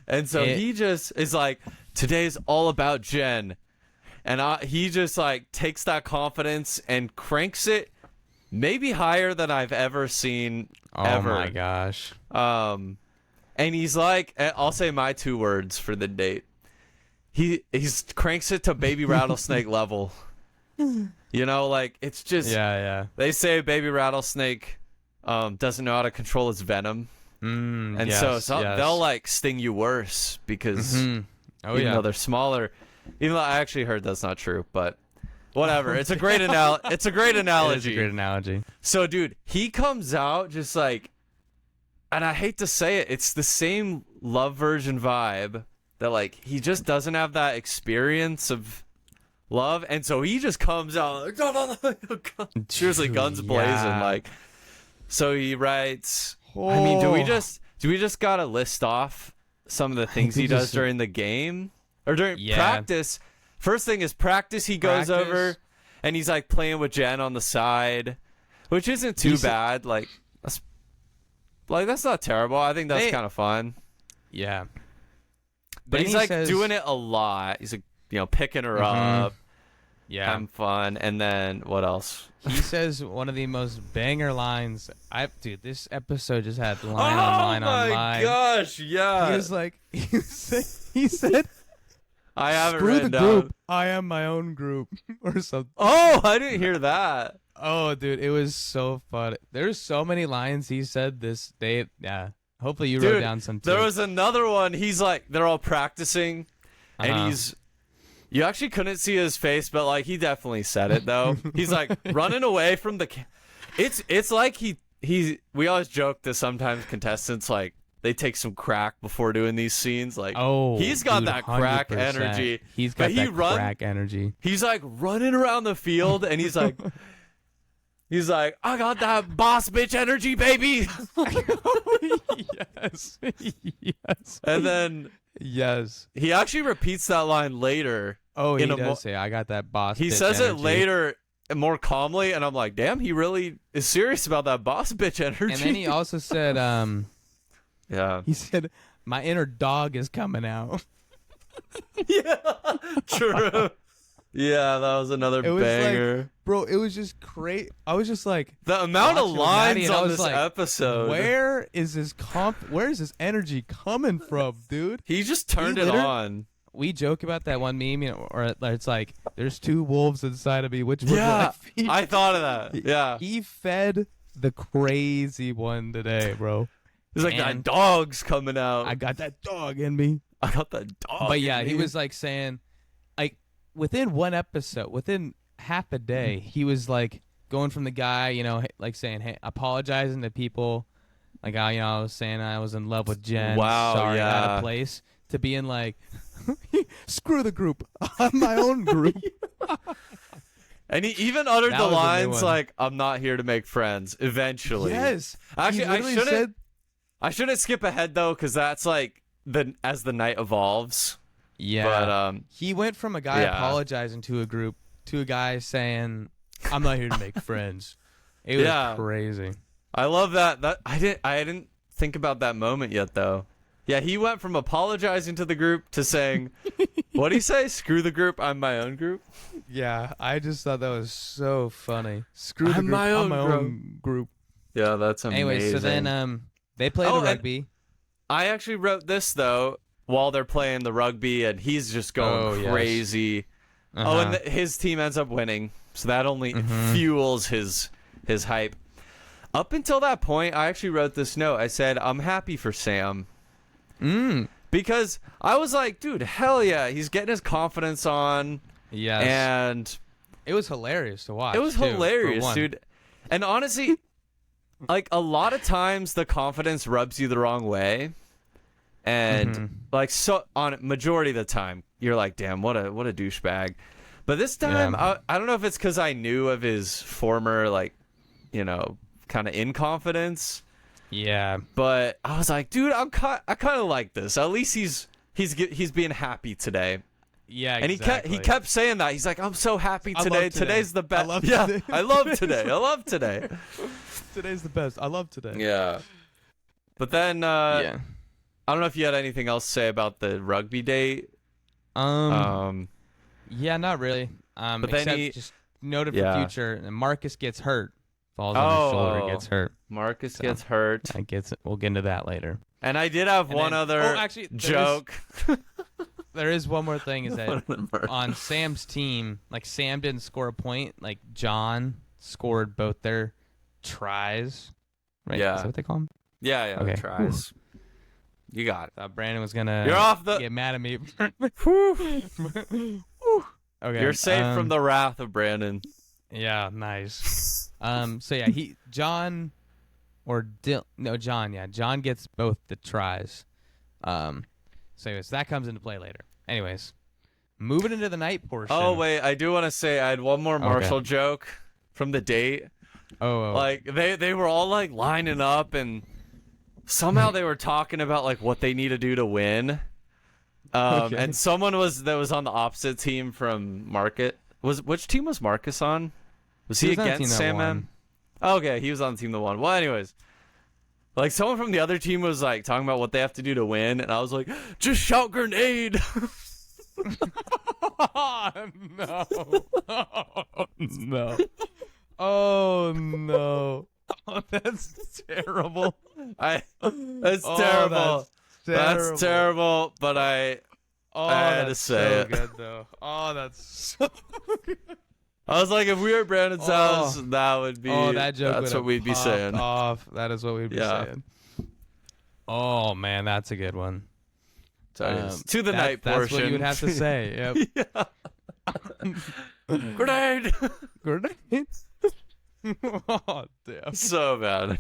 B: And so he just is like, today's all about Jen. And he just like takes that confidence and cranks it maybe higher than I've ever seen ever.
A: Oh my gosh.
B: And he's like, I'll say my 2 words for the date. He's cranks it to baby rattlesnake level. You know, like it's just, they say baby rattlesnake doesn't know how to control its venom. And so they'll like sting you worse because even though they're smaller. Even though I actually heard that's not true, but whatever. It's a great analogy.
A: It is a great analogy.
B: So, dude, he comes out just like, and I hate to say it, it's the same love virgin vibe that like he just doesn't have that experience of love, and so he just comes out like, seriously, guns blazing, like. So he writes. I mean, do we just gotta list off some of the things he does during the game? Or during practice. First thing is practice. He goes over and he's like playing with Jen on the side, which isn't too bad. Like that's not terrible. I think that's kind of fun.
A: Yeah.
B: But he's like doing it a lot. He's like, you know, picking her up.
A: Yeah.
B: Having fun. And then what else?
A: He says one of the most banger lines. Dude, this episode just had line on line on line. Oh my
B: gosh, yeah.
A: He was like, he said,
B: I haven't
A: screw
B: written
A: the
B: down.
A: group. I am my own group or something.
B: Oh, I didn't hear that.
A: Oh, dude, it was so fun. There's so many lines he said this day. Yeah. Hopefully you wrote down some too.
B: There was another one. He's like, they're all practicing, and you actually couldn't see his face, but like he definitely said it though. He's like running away from the. It's like we always joke that sometimes contestants like they take some crack before doing these scenes. Like, he's got that crack energy.
A: He's got crack energy.
B: He's like running around the field, and he's like, I got that boss bitch energy, baby. Yes. And then he actually repeats that line later.
A: Oh, he does say, I got that boss bitch energy.
B: He says it later more calmly, and I'm like, damn, he really is serious about that boss bitch energy.
A: And then he also said,
B: yeah.
A: He said, my inner dog is coming out.
B: Yeah, true. Yeah, that was another banger.
A: Like, bro, it was just great. I was just like,
B: the amount of lines on this episode.
A: Where is this energy coming from, dude?
B: He just turned it on.
A: We joke about that one meme, you know, or it's like, there's 2 wolves inside of me. Which one?
B: Yeah, I thought of that. Yeah.
A: He fed the crazy one today, bro.
B: He's like, that dog's coming out.
A: I got that dog in me.
B: I got that dog.
A: But yeah, he was like saying, like, within one episode, within half a day, he was like going from the guy, like saying, hey, apologizing to people, like I was saying I was in love with Jen,
B: Wow,
A: sorry,
B: yeah.
A: out of place, to being like, screw the group, I'm my own group.
B: And he even uttered
A: That
B: the
A: was a new
B: lines
A: one.
B: like, "I'm not here to make friends." Eventually,
A: Yes,
B: Actually,
A: he literally said,
B: I shouldn't skip ahead though, because that's like as the night evolves.
A: yeah,
B: But
A: he went from a guy
B: yeah.
A: apologizing to a group to a guy saying, I'm not here to make friends. It was
B: Yeah.
A: crazy.
B: I love that. I didn't think about that moment yet though. Yeah, he went from apologizing to the group to saying, "What'd he say? Screw the group. I'm my own group."
A: Yeah, I just thought that was so funny. Screw the
B: I'm
A: group.
B: my
A: I'm
B: own
A: my
B: group.
A: own group.
B: Yeah, that's amazing.
A: Anyway, so then they played
B: Oh,
A: the
B: and-
A: rugby.
B: I actually wrote this though while they're playing the rugby, and he's just going
A: yes.
B: crazy.
A: Uh-huh.
B: Oh, and his team ends up winning, so that only fuels his hype. Up until that point, I actually wrote this note. I said, "I'm happy for Sam." Because I was like, dude, hell yeah, he's getting his confidence on.
A: Yes.
B: And
A: it was hilarious to watch.
B: it was
A: too,
B: hilarious,
A: for one.
B: dude. And honestly, like a lot of times the confidence rubs you the wrong way. And like so on majority of the time, you're like, damn, what a douchebag. But this time,
A: Yeah.
B: I don't know if it's because I knew of his former like, kind of inconfidence.
A: Yeah.
B: But I was like, dude, I kind of like this. At least he's being happy today.
A: Yeah,
B: And
A: exactly.
B: he kept saying that. He's like, I'm so happy
A: I
B: today.
A: love today.
B: Today's the best.
A: I love
B: yeah,
A: today.
B: I love today. I love today.
A: Today's the best. I love today.
B: Yeah. But then
A: Yeah.
B: I don't know if you had anything else to say about the rugby date.
A: Yeah, not really.
B: But then
A: except just noted for
B: Yeah.
A: future. And Marcus gets hurt. Falls on his shoulder, gets hurt.
B: Marcus
A: So.
B: gets hurt.
A: I guess we'll get into that later.
B: And I did have
A: And
B: one
A: then-
B: other
A: actually,
B: joke.
A: There is one more thing is that
B: One of them are-
A: on Sam's team, like Sam didn't score a point. Like John scored both their tries. Right?
B: Yeah.
A: Is that what they call them?
B: Yeah,
A: Okay.
B: tries. You got it.
A: Thought Brandon was gonna
B: You're off the.
A: get mad at me. Okay.
B: You're safe from the wrath of Brandon.
A: Yeah, nice. So yeah, John gets both the tries. So anyways, that comes into play later. Anyways, moving into the night portion.
B: Oh wait, I do want to say I had one more Marshall joke from the date.
A: Oh.
B: Like they were all like lining up, and somehow they were talking about like what they need to do to win.
A: Okay.
B: And someone that was on the opposite team from Market. Which team was Marcus on? Was he
A: was on the
B: against
A: team that
B: Sam
A: won.
B: M? Okay, he was on the team that won. Well, anyways, like someone from the other team was like talking about what they have to do to win, and I was like, just shout grenade.
A: No. No. Oh no. Oh, that's terrible.
B: That's
A: Oh,
B: terrible.
A: That's
B: That's terrible. But I had to
A: that's
B: say
A: so
B: it.
A: good though. Oh, that's so good.
B: I was like, if we were at Brandon's house, that would be.
A: that joke
B: That's what we'd be
A: popped
B: saying.
A: off. That is what we'd be
B: Yeah.
A: saying. Oh man, that's a good one.
B: To the night
A: that's
B: portion.
A: what you would have to say. Yep.
B: Grenade.
A: Grenade. Oh damn.
B: So bad.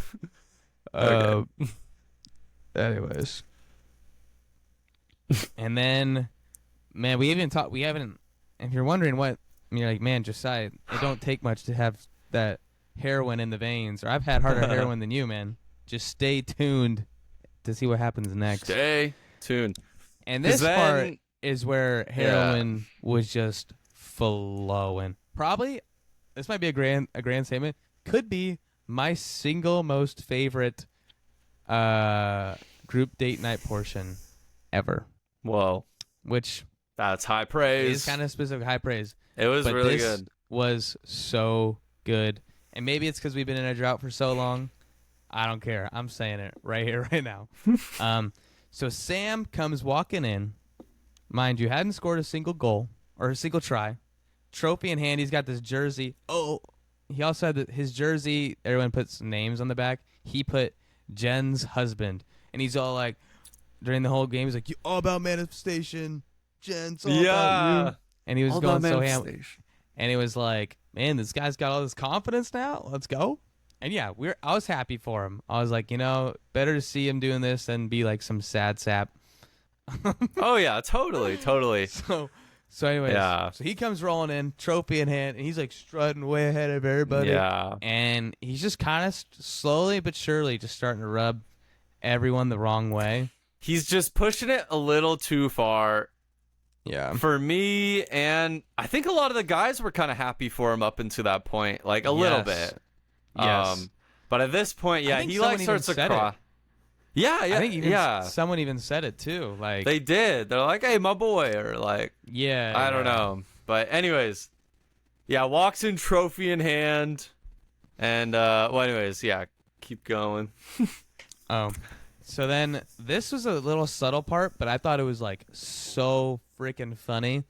B: Okay.
A: Anyways. And then, man, we haven't, if you're wondering what, you're like, man, Josiah, it don't take much to have that heroin in the veins, or I've had harder heroin than you, man. Just stay tuned to see what happens next.
B: Stay tuned.
A: And this
B: 'Cause then-
A: part is where heroin was just flowing. Probably, this might be a grand statement, could be my single most favorite group date night portion ever.
B: Whoa.
A: Which
B: That's high praise.
A: is kind of specific, high praise.
B: It was
A: But
B: really
A: this
B: good.
A: was so good. And maybe it's because we've been in a drought for so long. I don't care. I'm saying it right here, right now. So Sam comes walking in. Mind you, hadn't scored a single goal or a single try. Trophy in hand. He's got this jersey. Oh, he also had his jersey. Everyone puts names on the back. He put Jen's husband. And he's all like, during the whole game, he's like, "You all about manifestation. Jen's all about you." And he was
B: All
A: going
B: about
A: so ham.
B: manifestation.
A: And it was like, man, this guy's got all this confidence now. Let's go. And yeah, I was happy for him. I was like, better to see him doing this than be like some sad sap.
B: Oh yeah, totally.
A: So anyways,
B: yeah.
A: So he comes rolling in, trophy in hand, and he's like strutting way ahead of everybody.
B: Yeah.
A: And he's just kind of slowly but surely just starting to rub everyone the wrong way.
B: He's just pushing it a little too far.
A: Yeah.
B: For me, and I think a lot of the guys were kind of happy for him up until that point, like a little bit.
A: Yes.
B: But at this point, yeah, he like starts to cry. Yeah.
A: I think someone even said it too. Like
B: they did. They're like, "Hey, my boy," or like,
A: yeah,
B: I don't know. But anyways, yeah, walks in trophy in hand, and anyways, yeah, keep going.
A: So then this was a little subtle part, but I thought it was like so freaking funny.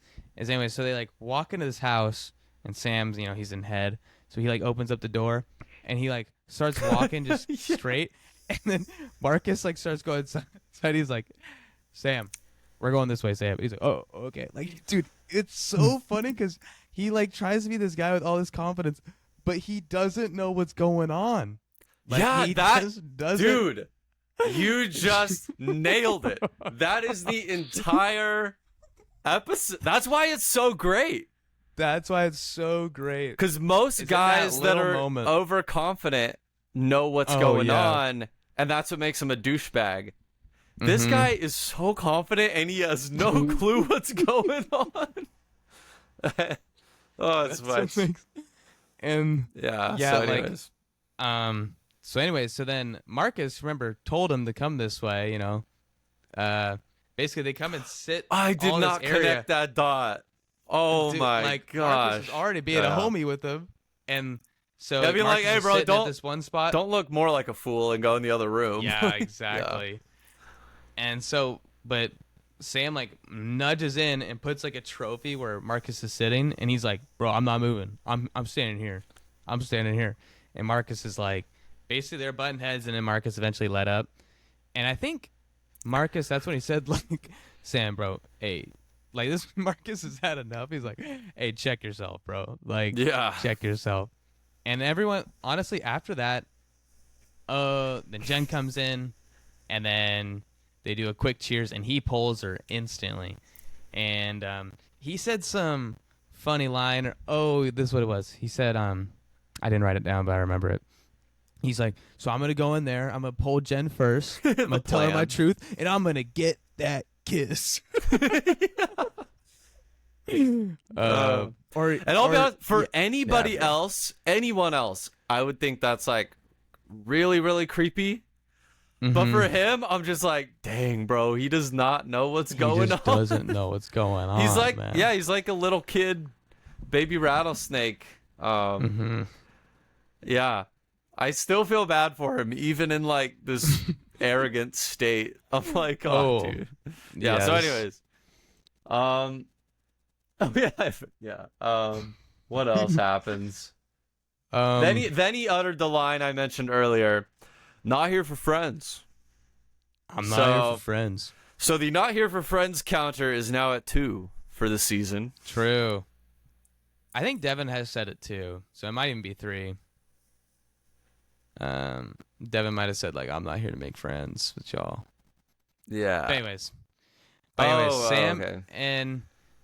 A: So they like walk into this house, and Sam's, he's in head, so he like opens up the door, and he like starts walking just straight. And then Marcus like starts going inside. He's like, "Sam, we're going this way, Sam." He's like, "Oh, okay." Like, dude, it's so funny because he like tries to be this guy with all this confidence, but he doesn't know what's going on. Like,
B: yeah,
A: he
B: that
A: just doesn't.
B: Dude, you just nailed it. That is the entire episode. That's why it's so great.
A: That's why it's so great.
B: Because most guys that are overconfident know what's going on. And that's what makes him a douchebag. This guy is so confident, and he has no clue what's going on. Oh, it's funny.
A: And
B: yeah.
A: So anyways, so then Marcus, remember, told him to come this way. Basically they come and sit.
B: I did not connect that dot. Oh, dude, my gosh!
A: Marcus was already being a homie with him, and so
B: I'd be like, "Hey, bro, don't
A: this one spot.
B: Don't look more like a fool and go in the other room."
A: Yeah, exactly. Yeah. And so, but Sam like nudges in and puts like a trophy where Marcus is sitting, and he's like, "Bro, I'm not moving. I'm standing here. I'm standing here." And Marcus is like, basically they're butting heads, and then Marcus eventually let up. And I think Marcus, that's when he said, like, "Sam, bro, hey." Like, this Marcus has had enough. He's like, "Hey, check yourself, bro. Like, check yourself." And everyone, honestly, after that, then Jen comes in, and then they do a quick cheers, and he pulls her instantly. And he said some funny line. This is what it was. He said, I didn't write it down, but I remember it. He's like, "So I'm going to go in there. I'm going to pull Jen first. I'm going to tell her my truth, and I'm going to get that kiss."
B: And I'll be honest, for anybody else, anyone else, I would think that's like really, really creepy. But for him, I'm just like, dang, bro, he does not know what's going on.
A: He doesn't know what's going on.
B: He's like,
A: man.
B: He's like a little kid, baby rattlesnake. Yeah, I still feel bad for him, even in like this arrogant state. I'm like, dude. Yeah. Yes. So, anyways, what else happens? Then he uttered the line I mentioned earlier, "Not here for friends."
A: I'm not here for friends.
B: So the "not here for friends" counter is now at 2 for the season.
A: True. I think Devin has said it too, so it might even be 3. Devin might have said like, "I'm not here to make friends with y'all."
B: Yeah.
A: But anyways, Sam and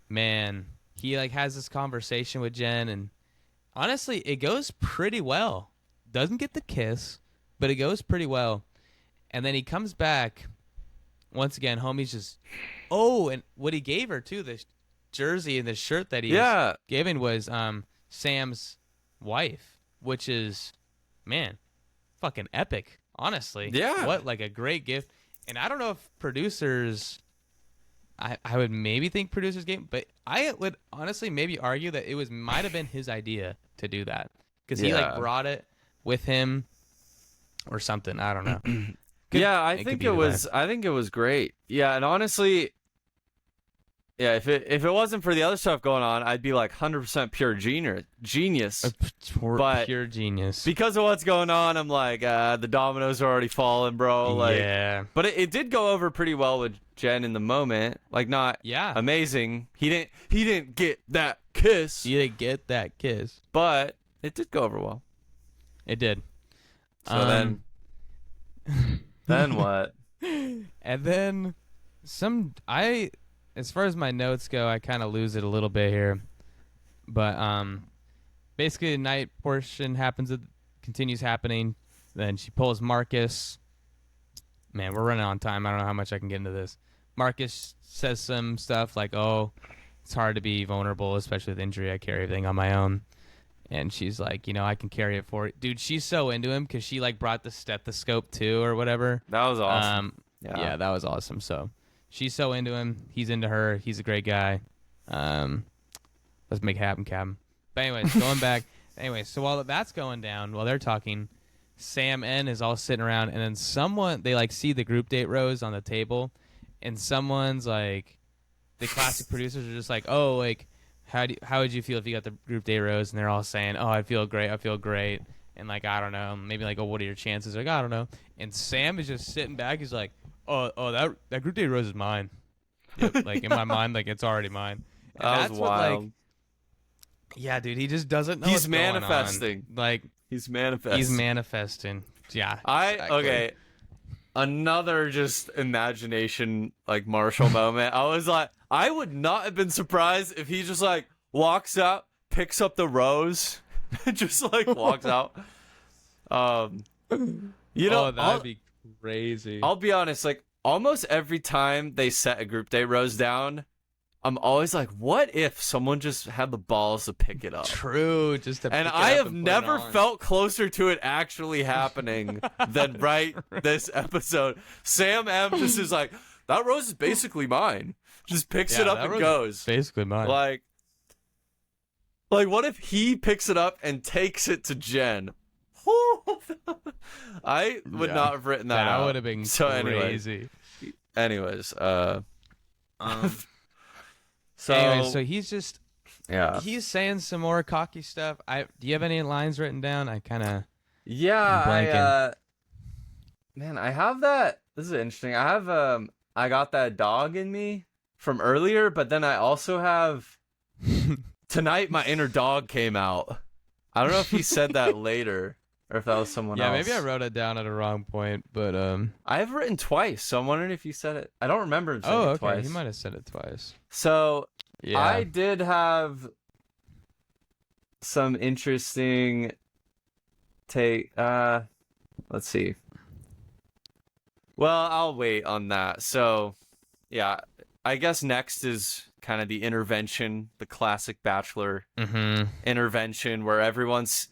A: man, he like has this conversation with Jen, and honestly, it goes pretty well. Doesn't get the kiss, but it goes pretty well. And then he comes back. Once again, homie's just, and what he gave her too, the jersey and the shirt that he was giving was Sam's wife, which is, man, fucking epic, honestly.
B: Yeah.
A: What, like a great gift. And I don't know if producers, I would maybe think producers gave, but I would honestly maybe argue that it might have been his idea to do that. Because he like brought it with him or something. I don't know.
B: I think it was great. Yeah, and honestly, Yeah, if it wasn't for the other stuff going on, I'd be like 100% pure genius. But
A: pure genius.
B: Because of what's going on, I'm like, the dominoes are already falling, bro. Like,
A: yeah.
B: But it did go over pretty well with Jen in the moment. Like, not amazing. He didn't get that kiss.
A: He didn't get that kiss.
B: But it did go over well.
A: It did.
B: So then what?
A: And then as far as my notes go, I kind of lose it a little bit here. But basically the night portion continues happening. Then she pulls Marcus. Man, we're running on time. I don't know how much I can get into this. Marcus says some stuff like, oh, it's hard to be vulnerable, especially with injury. I carry everything on my own. And she's like, I can carry it for you. Dude, she's so into him because she like brought the stethoscope too or whatever.
B: That was awesome.
A: Yeah, that was awesome. So she's so into him. He's into her. He's a great guy. Let's make it happen, Captain. But anyways, going back. Anyways, so while that's going down, while they're talking, Sam N is all sitting around, and then they like see the group date rose on the table, and someone's like, the classic producers are just like, oh, like, how would you feel if you got the group date rose? And they're all saying, oh, I feel great. And like, I don't know, maybe like, oh, what are your chances? Like, I don't know. And Sam is just sitting back. He's like, oh, that group date rose is mine. Yep, like in my mind, like it's already mine. And
B: that was wild.
A: Like, yeah, dude, he just doesn't know.
B: He's manifesting.
A: Like
B: he's manifesting.
A: He's manifesting. Yeah.
B: Okay. Another just imagination like Marshall moment. I was like, I would not have been surprised if he just like walks out, picks up the rose, just like walks out.
A: That'd be crazy.
B: I'll be honest, like almost every time they set a group date rose down, I'm always like, what if someone just had the balls to pick it up?
A: True, just to
B: and
A: pick it
B: I
A: up
B: have
A: and
B: never felt closer to it actually happening than right this episode. Sam M just is like, that rose is basically mine. Just picks it up and goes.
A: Basically mine.
B: Like what if he picks it up and takes it to Jen? I would not have written that out.
A: That would have been crazy.
B: Anyways,
A: so he's just he's saying some more cocky stuff. Do you have any lines written down? I kind of
B: man, I have that. This is interesting. I have I got that dog in me from earlier, but then I also have tonight my inner dog came out. I don't know if he said that later or if that was someone else.
A: Yeah, maybe I wrote it down at a wrong point, but
B: I have written twice, so I'm wondering if you said it. I don't remember him saying it twice.
A: He might have said it twice.
B: So I did have some interesting let's see. Well, I'll wait on that. So, yeah, I guess next is kind of the intervention, the classic Bachelor intervention where everyone's,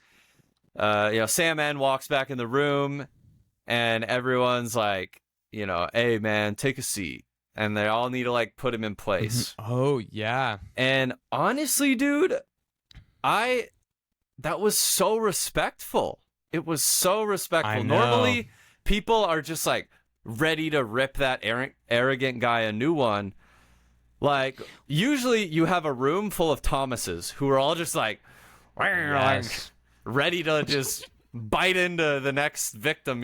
B: Sam N walks back in the room and everyone's like, hey, man, take a seat. And they all need to, like, put him in place.
A: Oh, yeah.
B: And honestly, dude, that was so respectful. It was so respectful.
A: I know.
B: Normally, people are just, like, ready to rip that arrogant guy a new one. Like, usually you have a room full of Thomases who are all just like ready to just bite into the next victim,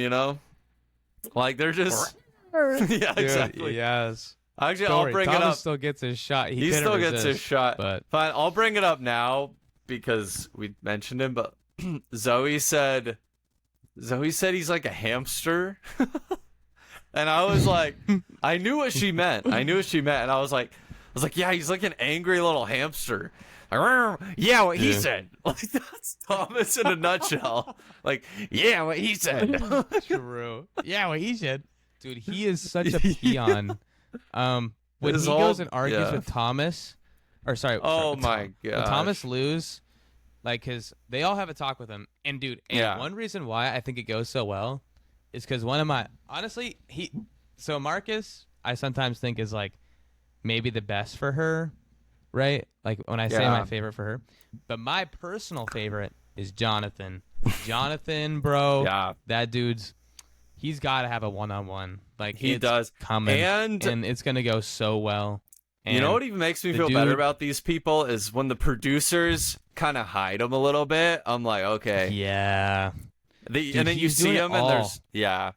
B: Like, they're just... yeah, exactly.
A: Yes.
B: Actually, I'll bring it up.
A: Thomas still gets his shot. He
B: still gets his shot.
A: But...
B: Fine, I'll bring it up now because we mentioned him, but Zoe said he's like a hamster. And I was like, I knew what she meant. And I was like, yeah, he's like an angry little hamster. Like, yeah, what he said. Like, that's Thomas in a nutshell. Like, yeah, what he said.
A: True. Yeah, what he said. Dude, he is such a peon. When he goes and argues with Thomas, my God. When Thomas lose, like, cause they all have a talk with him, and dude, one reason why I think it goes so well is because Marcus, I sometimes think is like maybe the best for her, right? Like when I say my favorite for her, but my personal favorite is Jonathan. Jonathan, bro, that he's got to have a one-on-one. Like,
B: he does
A: coming, and it's gonna go so well. And
B: you know what even makes me feel better about these people is when the producers kind of hide them a little bit. I'm like, okay.
A: Yeah.
B: And then you see him and there's... Yeah.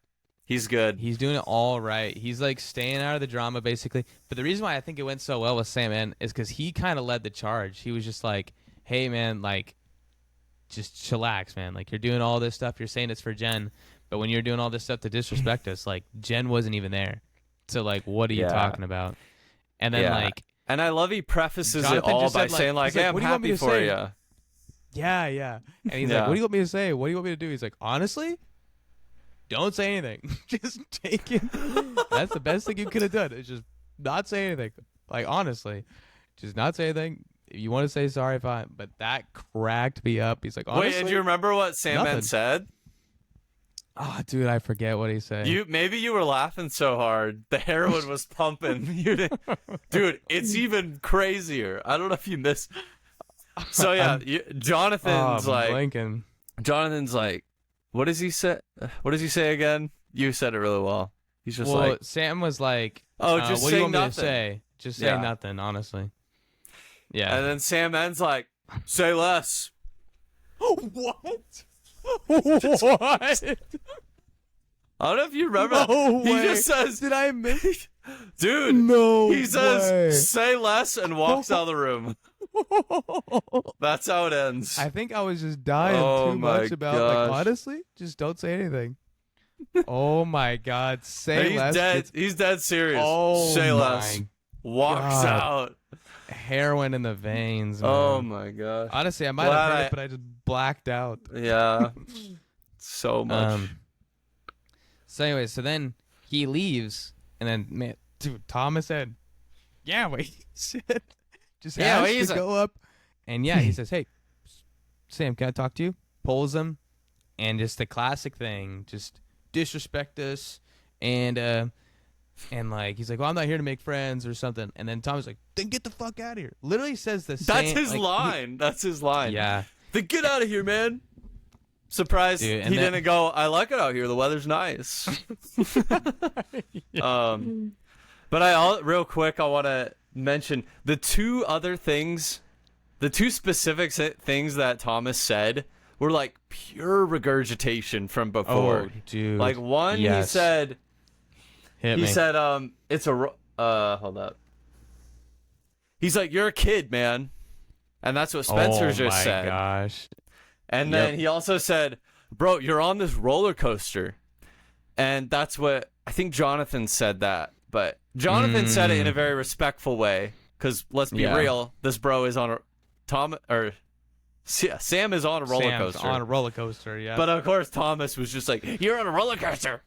B: He's good.
A: He's doing it all right. He's like staying out of the drama basically. But the reason why I think it went so well with Sam N is because he kind of led the charge. He was just like, hey, man, like, just chillax, man. Like, you're doing all this stuff. You're saying it's for Jen. But when you're doing all this stuff to disrespect us, like, Jen wasn't even there. So, like, what are you talking about? And then, like...
B: And I love he prefaces
A: Jonathan
B: it all by
A: said,
B: saying, like, hey, I'm happy for you.
A: Yeah, yeah. And he's like, what do you want me to say? What do you want me to do? He's like, honestly, don't say anything. Just take it. That's the best thing you could have done. Is just not say anything. Like, honestly, just not say anything. If you want to say sorry, fine. But that cracked me up. He's like, honestly,
B: wait, and do you remember what Sam N said?
A: Oh, dude, I forget what he said.
B: Maybe you were laughing so hard. The heroin was pumping. Dude, it's even crazier. I don't know if you missed. So, yeah, Jonathan's like, what does he say? What does he say again? You said it really well. He's just like...
A: Sam was like,
B: just
A: what
B: say
A: do you want
B: nothing.
A: me to say? Just say nothing, honestly. Yeah.
B: And then Sam N's like, say less.
A: What? What?
B: I don't know if you remember.
A: No
B: he
A: way.
B: just says,
A: did I miss?
B: Dude,
A: no
B: he says,
A: way.
B: say less and walks out of the room. That's how it ends.
A: I think I was just dying too much about, like, honestly, just don't say anything. Oh my God. Say less.
B: Dead. He's dead serious.
A: Oh,
B: say less. Walks out.
A: Heroin in the veins, man.
B: Oh my gosh.
A: Honestly, I might have heard it, but I just blacked out.
B: Yeah. So much.
A: So anyway, so then he leaves, and then, man, dude, Thomas said, yeah, wait, he said, just has to go up. And yeah, he says, hey, Sam, can I talk to you? Pulls him, and just the classic thing, just disrespect us, and like, he's like, well, I'm not here to make friends or something. And then Thomas like, then get the fuck out of here. Literally says the same.
B: That's his line. That's his line.
A: Yeah.
B: Then get out of here, man. Surprised he didn't go, I like it out here. The weather's nice. But real quick, I want to mention the two specific things that Thomas said were like pure regurgitation from before.
A: Oh, dude.
B: Like one, he said, it's a, hold up. He's like, you're a kid, man. And that's what Spencer just said.
A: Oh my gosh.
B: And then he also said, bro, you're on this roller coaster. And that's what, I think Jonathan said that. But Jonathan said it in a very respectful way. Because let's be real, this bro is on Sam is on a roller coaster.
A: On a roller coaster, yeah.
B: But of course, Thomas was just like, you're on a roller coaster.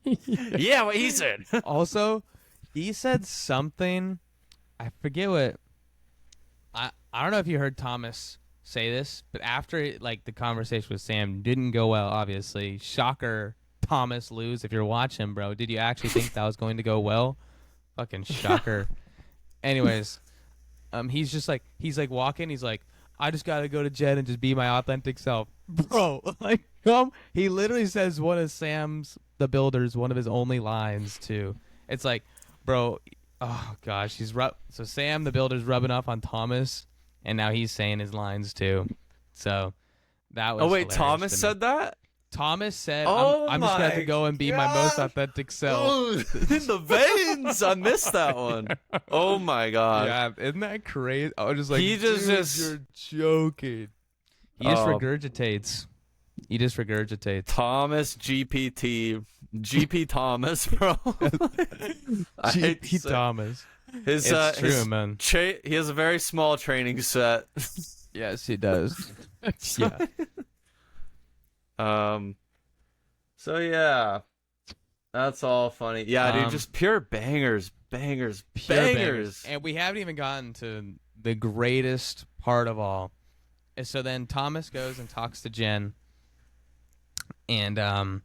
B: Yeah, what he said.
A: Also, he said something, I forget what, I don't know if you heard Thomas say this, but after like the conversation with Sam didn't go well, obviously, shocker, Thomas lose. If you're watching, bro, did you actually think that was going to go well? Fucking shocker. Anyways, he's walking, he's like, I just gotta go to Jen and just be my authentic self. Bro, like, he literally says one of Sam's, the builder's, one of his only lines too. It's like, bro, oh gosh, so Sam, the builder's rubbing off on Thomas, and now he's saying his lines too. So that was hilarious
B: Thomas said that?
A: Thomas said,
B: oh
A: I'm just going to go and be my most authentic self.
B: Oh, in the veins. I missed that one. Oh, my God.
A: Yeah, isn't that crazy? I was just like,
B: you're
A: joking. He just regurgitates.
B: Thomas GP Thomas, bro.
A: GP Thomas.
B: It's true, man. He has a very small training set.
A: Yes, he does. Yeah.
B: So yeah, that's all funny. Yeah, dude, just pure bangers.
A: And we haven't even gotten to the greatest part of all. And so then Thomas goes and talks to Jen, and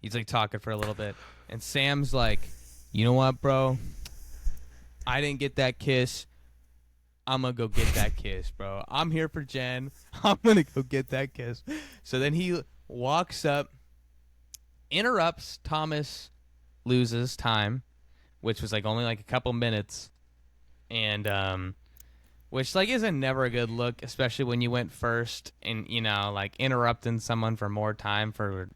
A: he's like talking for a little bit, and Sam's like, you know what, bro? I didn't get that kiss. I'm gonna go get that kiss, bro. I'm here for Jen. I'm gonna go get that kiss. So then he walks up, interrupts Thomas, loses time, which was like only like a couple minutes, and which like isn't never a good look, especially when you went first and like interrupting someone for more time for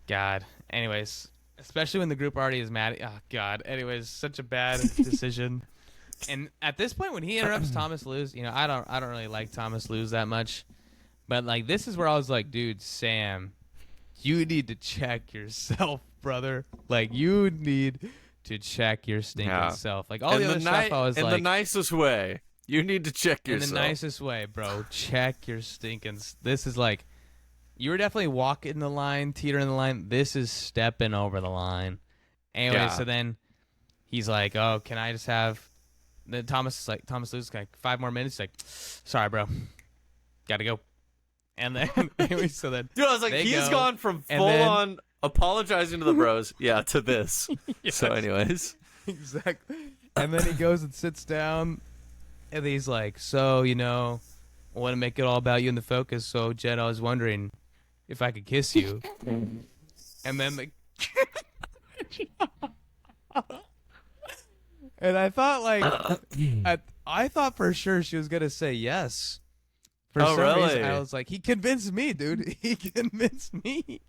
A: God. Anyways, especially when the group already is mad. Oh God. Anyways, such a bad decision. And at this point, when he interrupts Thomas Luz, I don't really like Thomas Luz that much, but like this is where I was like, dude, Sam, you need to check yourself, brother. Like you need to check your stinking self. Like all the other stuff, I was
B: in
A: like,
B: the nicest way. You need to check yourself.
A: In the nicest way, bro. Check your stinking. This is like, you were definitely walking the line, teetering the line. This is stepping over the line. Anyway, so then he's like, "Oh, can I just have?" Then Thomas Luz like 5 more minutes. He's like, "Sorry, bro, gotta go." And then anyway, so then
B: dude, I was like, he's gone from full on apologizing to the bros, to this. Yes. So, anyways,
A: exactly. And then he goes and sits down, and he's like, "So, I want to make it all about you in the focus. So, Jed, I was wondering if I could kiss you." And then and I thought like, I thought for sure she was gonna say yes. For some reason, I was like, he convinced me, dude. He convinced me.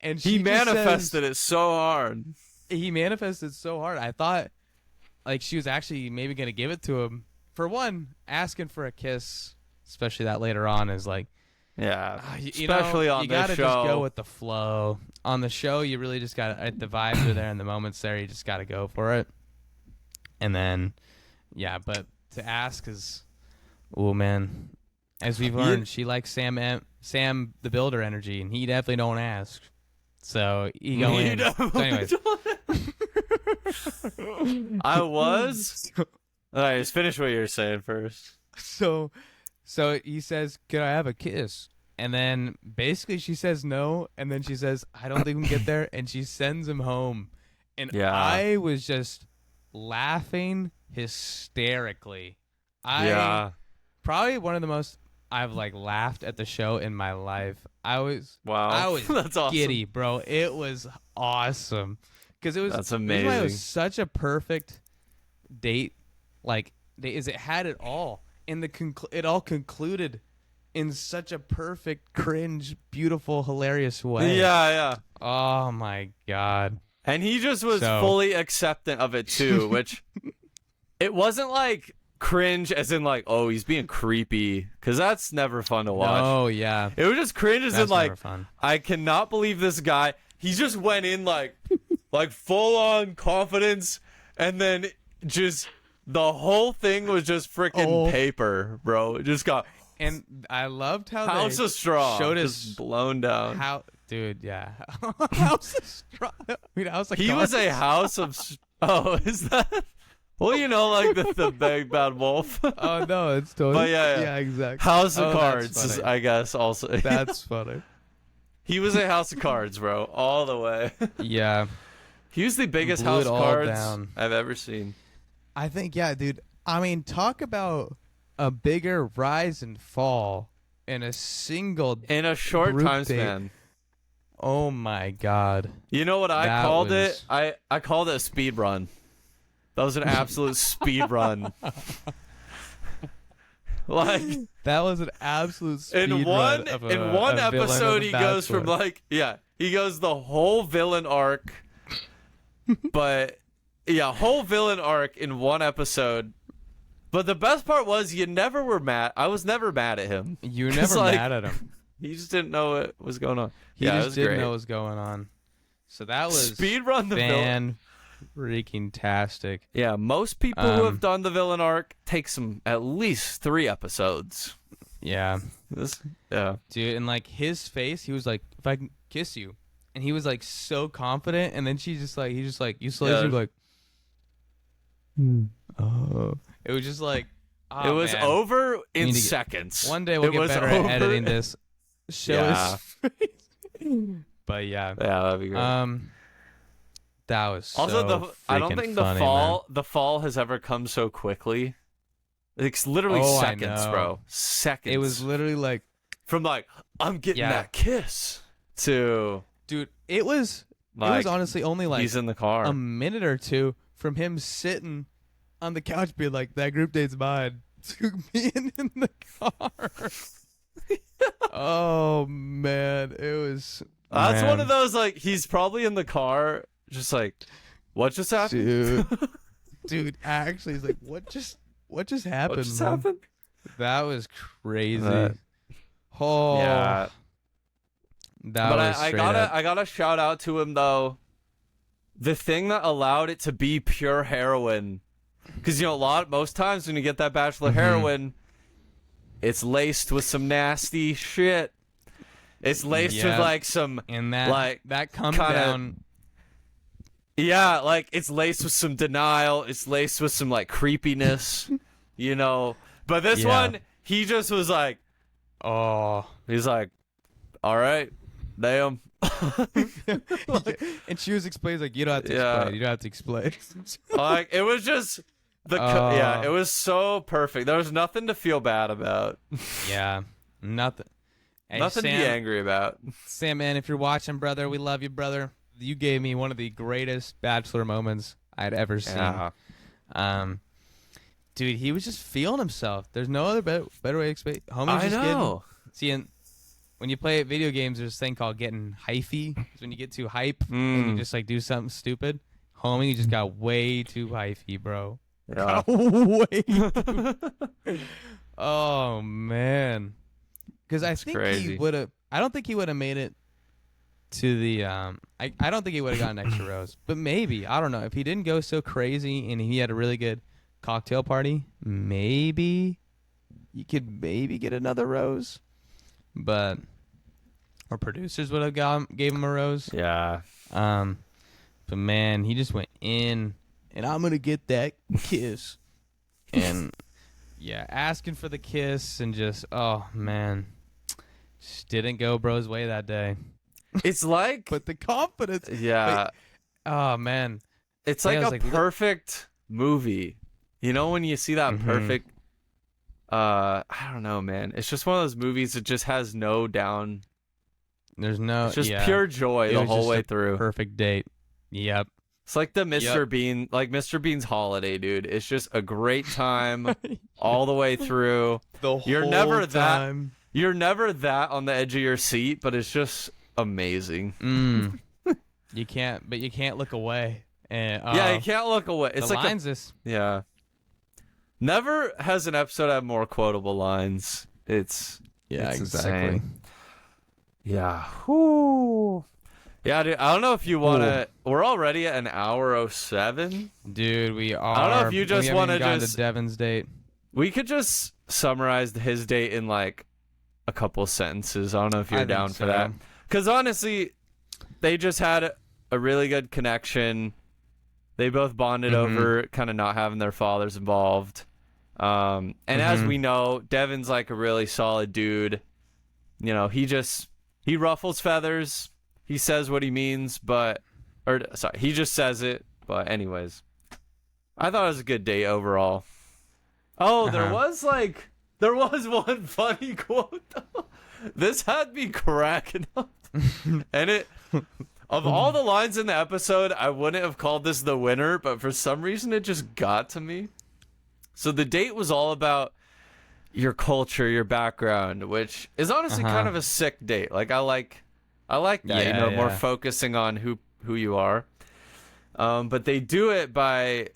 A: And
B: he manifested it so hard.
A: He manifested so hard. I thought like she was actually maybe gonna give it to him. For one, asking for a kiss, especially that later on, is like,
B: especially on
A: you
B: this
A: gotta
B: show.
A: just go with the flow. On the show, you really just gotta, the vibes are there and the moments there, you just gotta go for it. And then, but to ask is, oh man, as we've learned, she likes Sam the Builder energy, and he definitely don't ask. So he go in. So anyways,
B: I was. All right, just finish what you were saying first.
A: So he says, "Can I have a kiss?" And then basically she says no, and then she says, "I don't think we can get there," and she sends him home. And I was just laughing hysterically. Probably one of the most I've like laughed at the show in my life. I was
B: That's awesome.
A: giddy, bro. It was awesome because
B: that's amazing.
A: It was such a perfect date. Like it had it all, and it all concluded in such a perfect, cringe, beautiful, hilarious way.
B: Yeah.
A: Oh my God.
B: And he just was fully acceptant of it too, which it wasn't like cringe as in like, oh, he's being creepy, because that's never fun to watch.
A: Oh yeah.
B: It was just cringe as in like,
A: fun.
B: I cannot believe this guy. He just went in like full on confidence, and then just the whole thing was just freaking paper, bro. It just got.
A: And I loved how
B: House of Straw
A: showed
B: just blown down.
A: Dude, yeah. House of Straw. I mean, House of
B: He
A: Cards.
B: was a House of. Oh, is that? Well, like the big bad wolf.
A: Oh no, it's totally.
B: But yeah,
A: exactly.
B: House of Cards is, I guess, also.
A: That's funny.
B: He was a House of Cards, bro, all the way.
A: Yeah.
B: He was the biggest House of Cards I've ever seen.
A: I think, dude. I mean, talk about a bigger rise and fall in a
B: short time span.
A: Oh my God.
B: You know what I called it? I called it a speed run. That was an absolute speed run. Like,
A: that was an absolute speed run.
B: In one episode, he goes from he goes the whole villain arc. But whole villain arc in one episode. But the best part was you never were mad. I was never mad at him.
A: You were never mad at him.
B: He just didn't know what was going on.
A: He just didn't know what was going on. So that was
B: speedrun the villain.
A: Freaking tastic.
B: Yeah, most people who have done the villain arc takes them at least 3 episodes.
A: Yeah.
B: Yeah.
A: Dude, and like his face, he was like, "If I can kiss you," and he was like so confident, and then he just like, you slays you like. Oh. It was just like,
B: it was over in seconds.
A: One day we'll get better at editing this. Show his face. But yeah,
B: that'd be great.
A: That was
B: also I don't think the fall has ever come so quickly. It's literally seconds, bro. Seconds.
A: It was literally like
B: from like I'm getting that kiss to
A: dude. It was
B: Like,
A: it was honestly only like
B: he's in the car.
A: a minute or two from him sitting on the couch being like, that group date's mine, to being in the car. Oh, man. It was...
B: That's one of those, like, he's probably in the car just like, what just happened?
A: Dude, actually, he's like, what just happened?
B: What just happened?
A: That was crazy.
B: Yeah.
A: That
B: but
A: was
B: I
A: up.
B: gotta shout out to him though. The thing that allowed it to be pure heroin, because most times when you get that bachelor heroin, it's laced with some nasty shit. It's laced with like some
A: and that come down.
B: Yeah, like it's laced with some denial. It's laced with some like creepiness, But this one, he just was like, he's like, all right, damn.
A: And she was explaining like, you don't have to explain. You don't have to explain.
B: Like it was just it was so perfect. There was nothing to feel bad about.
A: Yeah, nothing. Hey,
B: nothing
A: Sam,
B: to be angry about.
A: Sam, man, if you're watching, brother, we love you, brother. You gave me one of the greatest bachelor moments I'd ever seen.
B: Yeah.
A: Dude, he was just feeling himself. There's no other better way to explain. Homie's just
B: know.
A: Getting. See, when you play video games, there's this thing called getting hyphy. It's when you get too hype and you just like do something stupid. Homie, you just got way too hyphy, bro.
B: Yeah.
A: Way too. Oh man. Because I think
B: crazy.
A: he would have. I don't think he would have made it to the. I don't think he would have gotten an extra rose, but maybe, I don't know, if he didn't go so crazy and he had a really good cocktail party, maybe you could maybe get another rose. But our producers would have gave him a rose.
B: Yeah.
A: But man, he just went in, and I'm gonna get that kiss, and yeah, asking for the kiss, and just man, just didn't go bro's way that day.
B: It's like,
A: but the confidence.
B: Yeah.
A: Oh man,
B: it's like a perfect movie. When you see that perfect. I don't know, man. It's just one of those movies that just has no down.
A: There's no.
B: It's just pure joy the whole way through.
A: Perfect date. Yep.
B: It's like the Mr. Bean, like Mr. Bean's holiday, dude. It's just a great time all the way through.
A: You're never time.
B: You're never that on the edge of your seat, but it's just amazing.
A: You can't look away. And,
B: you can't look away. It's like
A: lines.
B: Yeah. Never has an episode have more quotable lines. It's
A: exactly.
B: Insane. Yeah. Whew. Yeah, dude. I don't know if you want to. We're already at an hour 07.
A: Dude, we are.
B: I don't know if you just want to
A: just Devin's date.
B: We could just summarize his date in like a couple sentences. I don't know if you're down for that. Because honestly, they just had a really good connection. They both bonded over kind of not having their fathers involved. And as we know, Devin's like a really solid dude. He ruffles feathers. He says what he means, he just says it. But anyways, I thought it was a good date overall. Oh, there was one funny quote though. This had me cracking up. And of all the lines in the episode, I wouldn't have called this the winner, but for some reason it just got to me. So the date was all about your culture, your background, which is honestly kind of a sick date. Like I like that, more focusing on who you are. But they do it by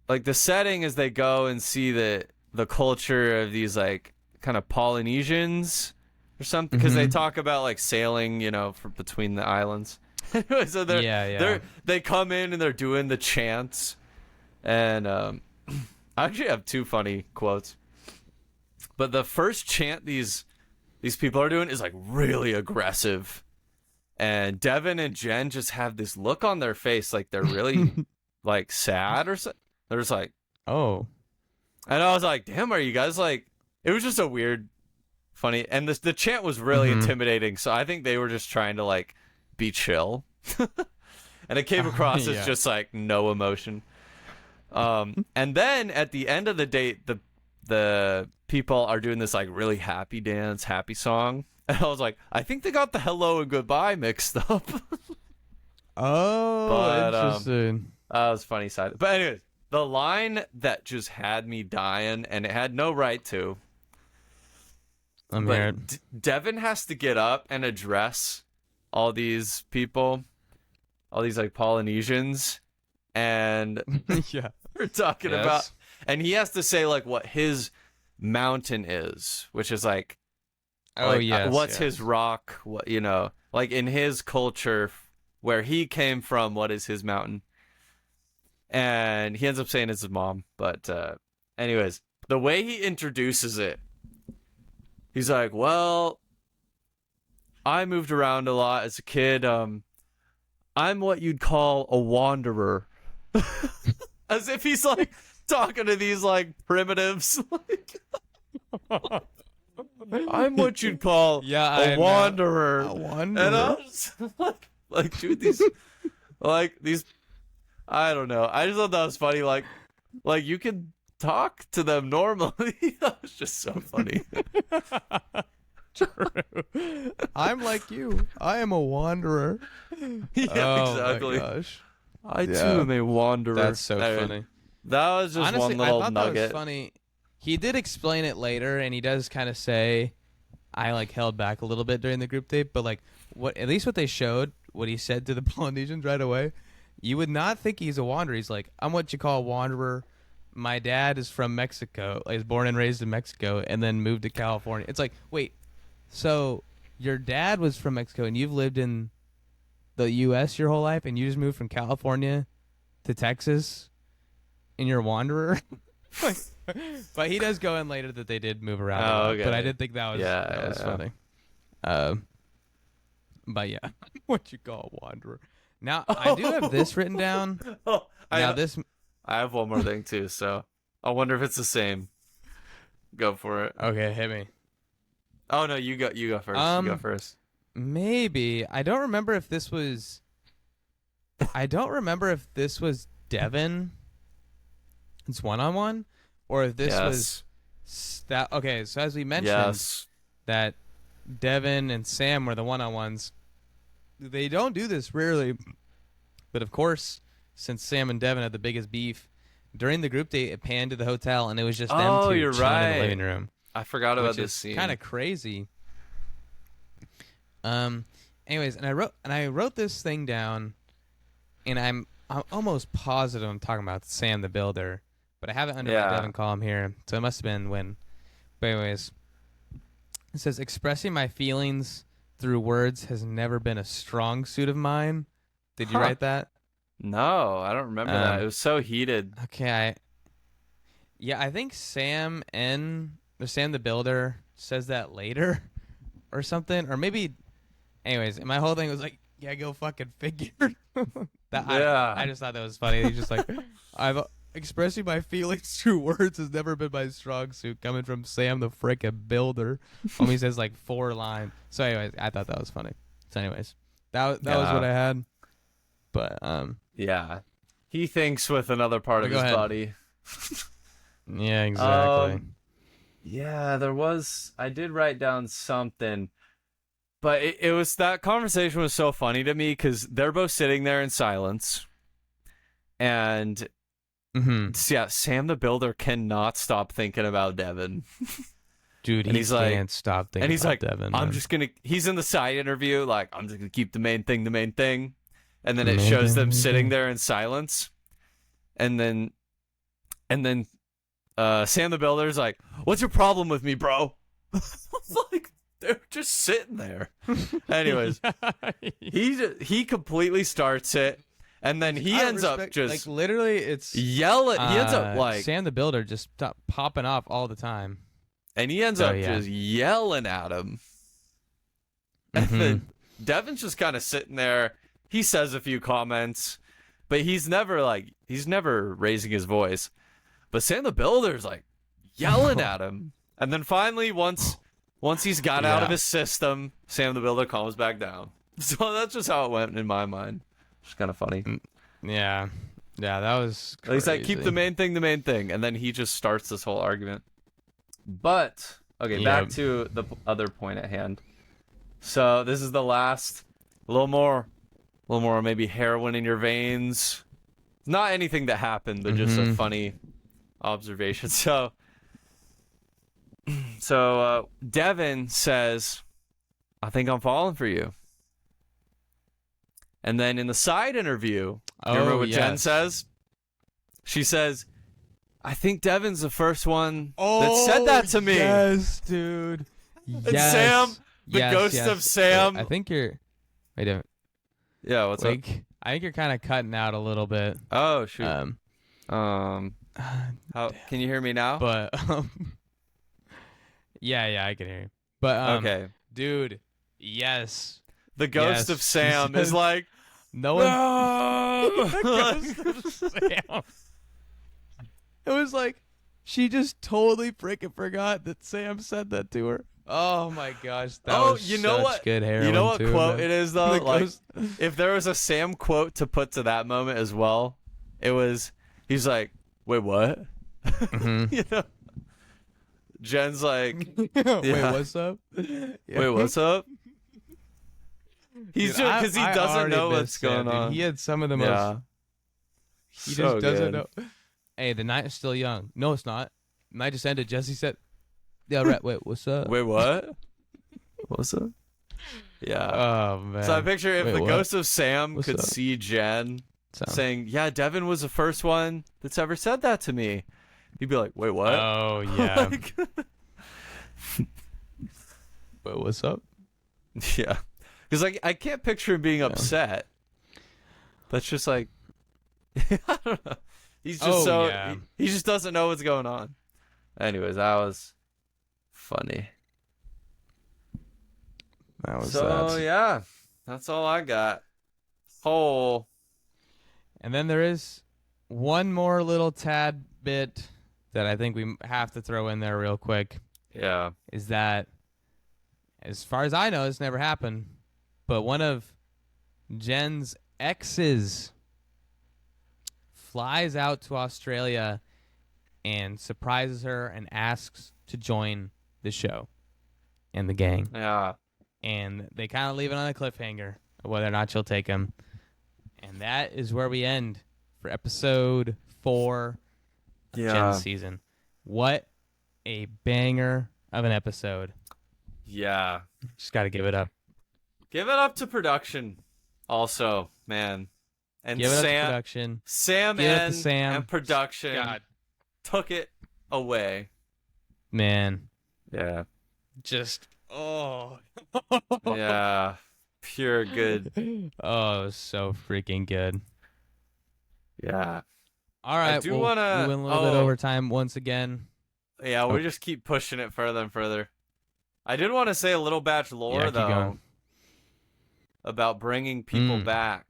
B: like the setting is they go and see the culture of these like kind of Polynesians or something, because they talk about like sailing, between the islands. So they come in and they're doing the chants, and I actually have two funny quotes. But the first chant these people are doing is like really aggressive, and Devin and Jen just have this look on their face like they're really like sad or something. They're just like, oh, and I was like, damn, are you guys like? It was just a weird, funny, and the chant was really intimidating. So I think they were just trying to like be chill, and it came across as just like no emotion. And then at the end of the date, the people are doing this like really happy dance, happy song, and I was like, I think they got the hello and goodbye mixed up.
A: Oh,
B: But
A: interesting.
B: that was funny side. But anyways, the line that just had me dying, and it had no right to.
A: I'm here.
B: But Devin has to get up and address all these people, all these like Polynesians, and
A: Yeah.
B: we're talking
A: Yes.
B: about, and he has to say like what his mountain is, which is like,
A: Oh, yes.
B: what's
A: yes.
B: his rock? What, you know, like in his culture, where he came from, what is his mountain? And he ends up saying it's his mom. But anyways, the way he introduces it, he's like, well, I moved around a lot as a kid. I'm what you'd call a wanderer. As if he's like talking to these like primitives. Like, I'm what you'd call a wanderer.
A: A wanderer.
B: And I was like, dude, these, like these, I don't know. I just thought that was funny. Like you can talk to them normally. That was just so funny.
A: True. I'm like you. I am a wanderer.
B: Yeah, exactly.
A: My gosh.
B: I too am a wanderer.
A: That's so funny.
B: That was just
A: Honestly,
B: one little
A: I thought
B: nugget.
A: that was funny. He did explain it later, and he does kind of say, "I like held back a little bit during the group tape," but like what at least what they showed, what he said to the Polynesians right away, you would not think he's a wanderer. He's like, "I'm what you call a wanderer. My dad is from Mexico. He's born and raised in Mexico, and then moved to California." It's like, wait, so your dad was from Mexico, and you've lived in the U.S. your whole life, and you just moved from California to Texas, and you're a wanderer? But he does go in later that they did move around.
B: Oh, okay.
A: But I did think that was funny. But yeah, what you call a wanderer. Now I do have this written down.
B: I
A: have
B: one more thing too, so I wonder if it's the same. Go for it.
A: Okay, hit me.
B: Oh no, you go first. You go first.
A: Maybe I don't remember if this was. I don't remember if this was Devin. It's one-on-one, or if this was that. Okay, so as we mentioned, that Devin and Sam were the one-on-ones. They don't do this rarely, but of course, since Sam and Devin had the biggest beef during the group date, it panned to the hotel, and it was just them two
B: you're
A: chilling
B: right.
A: in the living room.
B: I forgot about this scene.
A: Kind of crazy. Anyways, and I wrote this thing down, and I'm almost positive I'm talking about Sam the Builder, but I have it under my Devin column here, so it must have been when. But anyways, it says expressing my feelings through words has never been a strong suit of mine. Did you write that?
B: No, I don't remember that. It was so heated.
A: Okay, I think Sam the Builder says that later or something, or maybe. Anyways, and my whole thing was like, yeah, go fucking figure. I just thought that was funny. He's just like, I've expressing my feelings through words has never been my strong suit, coming from Sam the frickin' Builder. Only says like 4 lines. So anyways, I thought that was funny. So anyways, that was what I had. But
B: yeah, he thinks with another part of his body.
A: Yeah, exactly.
B: Yeah, I did write down something. But it was, that conversation was so funny to me because they're both sitting there in silence. And Sam the Builder cannot stop thinking about Devin.
A: Dude,
B: and
A: he can't stop thinking about Devin.
B: He's in the side interview, like, I'm just going to keep the main thing. And then it shows them sitting there in silence. And then Sam the Builder's like, what's your problem with me, bro? Like, they're just sitting there. Anyways, he completely starts it, and then he ends up just
A: like literally, it's
B: yelling. He ends up like
A: Sam the Builder just popping off all the time,
B: and he ends up just yelling at him. And then Devin's just kind of sitting there. He says a few comments, but he's never raising his voice. But Sam the Builder's like yelling at him, and then finally once he's got out of his system, Sam the Builder calms back down. So that's just how it went in my mind. It's kind of funny.
A: Yeah, that was crazy.
B: He's like, keep the main thing, and then he just starts this whole argument. But, okay, back to the other point at hand. So this is the last, a little more little more maybe heroin in your veins. Not anything that happened, but just a funny observation. So Devin says, I think I'm falling for you. And then in the side interview, you remember what Jen says? She says, I think Devin's the first one that said that to me.
A: Yes, dude.
B: And Sam, the ghost of Sam.
A: Wait, I think you're... Wait a minute.
B: Yeah, what's up?
A: I think you're kind of cutting out a little bit.
B: Oh, shoot. How, can you hear me now?
A: But, yeah, I can hear you. But,
B: okay.
A: Dude, yes.
B: The ghost of Sam is like,
A: no one. The ghost of Sam. It was like she just totally freaking forgot that Sam said that to her. Oh my gosh, that was such good heroin.
B: You know what
A: too,
B: quote
A: man.
B: it is though? Like, if there was a Sam quote to put to that moment as well, it was he's like, "Wait, what?" You know. Jen's like, yeah.
A: "Wait, what's up?"
B: Yeah. Wait, what's up? He's just because he doesn't know what's going on.
A: He had some of the most. He just doesn't know. Hey, the night is still young. No, it's not. Night just ended. Jesse said, "Yeah, right. Wait, what's up?"
B: Wait, what? What's up? Yeah.
A: Oh man.
B: So I picture if the ghost of Sam could see Jen saying, "Yeah, Devin was the first one that's ever said that to me," he'd be like, "Wait, what?"
A: Oh yeah. Wait, what's up?
B: Yeah. Because like I can't picture him being upset. That's just like I don't know. He's just he just doesn't know what's going on. Anyways, that was funny.
A: That was
B: yeah, that's all I got.
A: And then there is one more little tad bit that I think we have to throw in there real quick.
B: Yeah.
A: Is that, as far as I know, it's never happened, but one of Jen's exes flies out to Australia and surprises her and asks to join the show and the gang.
B: Yeah.
A: And they kind of leave it on a cliffhanger of whether or not she'll take him. And that is where we end for episode 4 of Jen's season. What a banger of an episode.
B: Yeah.
A: Just got to give it up.
B: Give it up to production also, man. And
A: give it up to production.
B: Sam and production took it away.
A: Man.
B: Yeah.
A: Just,
B: yeah. Pure good.
A: Oh, so freaking good.
B: Yeah.
A: All right.
B: I do want to...
A: We went a little bit over time once again.
B: Yeah, we just keep pushing it further and further. I did want to say a little Bach Lore, though, about bringing people back.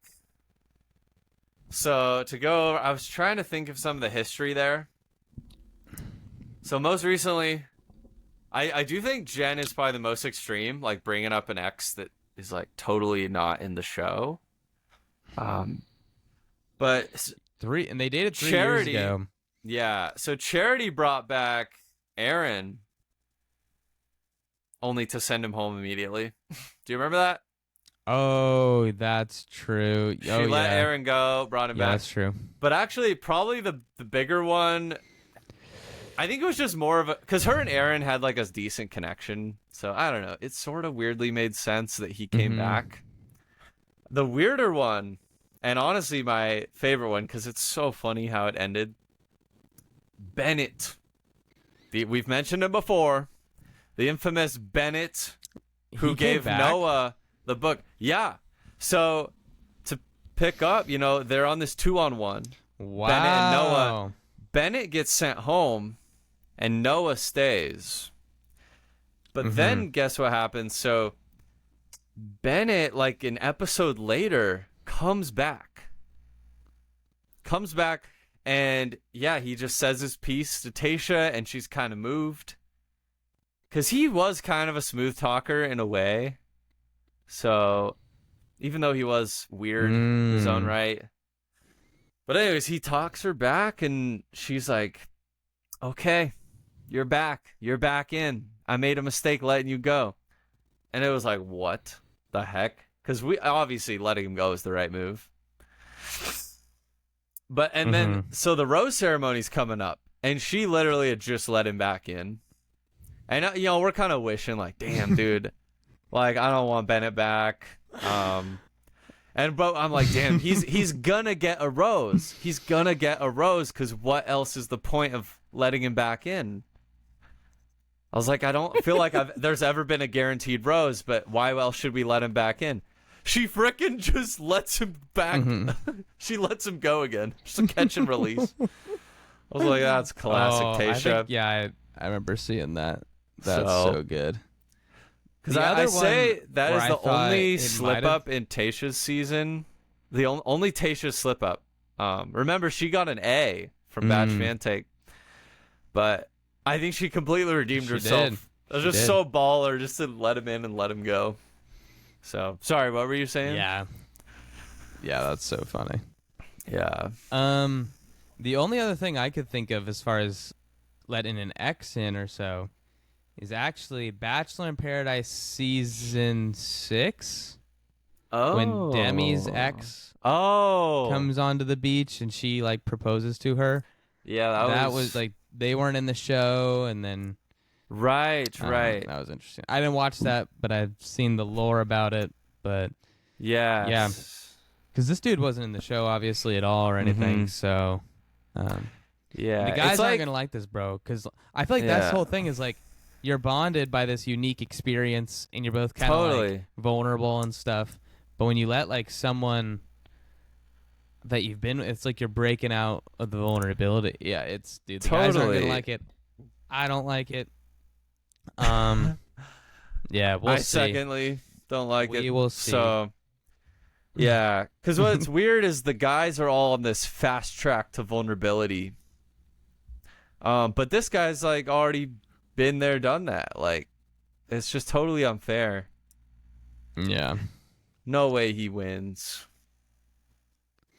B: So, to go over, I was trying to think of some of the history there. So, most recently, I do think Jen is probably the most extreme, like bringing up an ex that is like totally not in the show. But
A: and they dated 3 years ago.
B: Yeah, so Charity brought back Aaron only to send him home immediately. Do you remember that?
A: Oh, that's true.
B: She let Aaron go, brought him back.
A: That's true.
B: But actually, probably the bigger one, I think it was just more of a... Because her and Aaron had like a decent connection. So, I don't know. It sort of weirdly made sense that he came back. The weirder one, and honestly my favorite one, because it's so funny how it ended, Bennett. We've mentioned him before. The infamous Bennett who gave Noah the book. Yeah. So to pick up, they're on this 2-on-1.
A: Wow.
B: Bennett and Noah. Bennett gets sent home and Noah stays. But then guess what happens? So Bennett, like an episode later, comes back. And yeah, he just says his piece to Tasha, and she's kind of moved. Because he was kind of a smooth talker in a way. So, even though he was weird in his own right. But anyways, he talks her back, and she's like, okay, you're back. You're back in. I made a mistake letting you go. And it was like, what the heck? because we obviously letting him go is the right move. But and then so the rose ceremony's coming up, and she literally had just let him back in, and we're kind of wishing like, damn, dude, like I don't want Bennett back. But I'm like, damn, he's gonna get a rose. He's gonna get a rose because what else is the point of letting him back in? I was like, I don't feel like there's ever been a guaranteed rose, but why else should we let him back in? She frickin' just lets him back. She lets him go again. Just a catch and release. I was like, that's classic Tayshia.
A: I remember seeing that. That's so good.
B: Because I say that is the only slip up in Tayshia's season. The only Tayshia's slip up. Remember, she got an A from Batch Fan Take. But I think she completely redeemed herself. It was just so baller just to let him in and let him go. So, sorry, what were you saying?
A: Yeah, that's so funny.
B: Yeah.
A: The only other thing I could think of as far as letting an ex in or so is actually Bachelor in Paradise season 6.
B: Oh.
A: When Demi's ex comes onto the beach and she like proposes to her.
B: Yeah,
A: that was like they weren't in the show, and then
B: right.
A: That was interesting. I didn't watch that, but I've seen the lore about it. But yeah, because this dude wasn't in the show obviously at all or anything. So the guys aren't gonna like this, bro. Because I feel like that's the whole thing is like you're bonded by this unique experience, and you're both kind of like vulnerable and stuff. But when you let like someone that you've been, it's like you're breaking out of the vulnerability. Yeah, the guys aren't gonna like it. I don't like it. Yeah, we'll see. I
B: secondly don't like it.
A: We will see.
B: So, yeah, because what's weird is the guys are all on this fast track to vulnerability. But this guy's like already been there, done that. Like, it's just totally unfair.
A: Yeah.
B: No way he wins.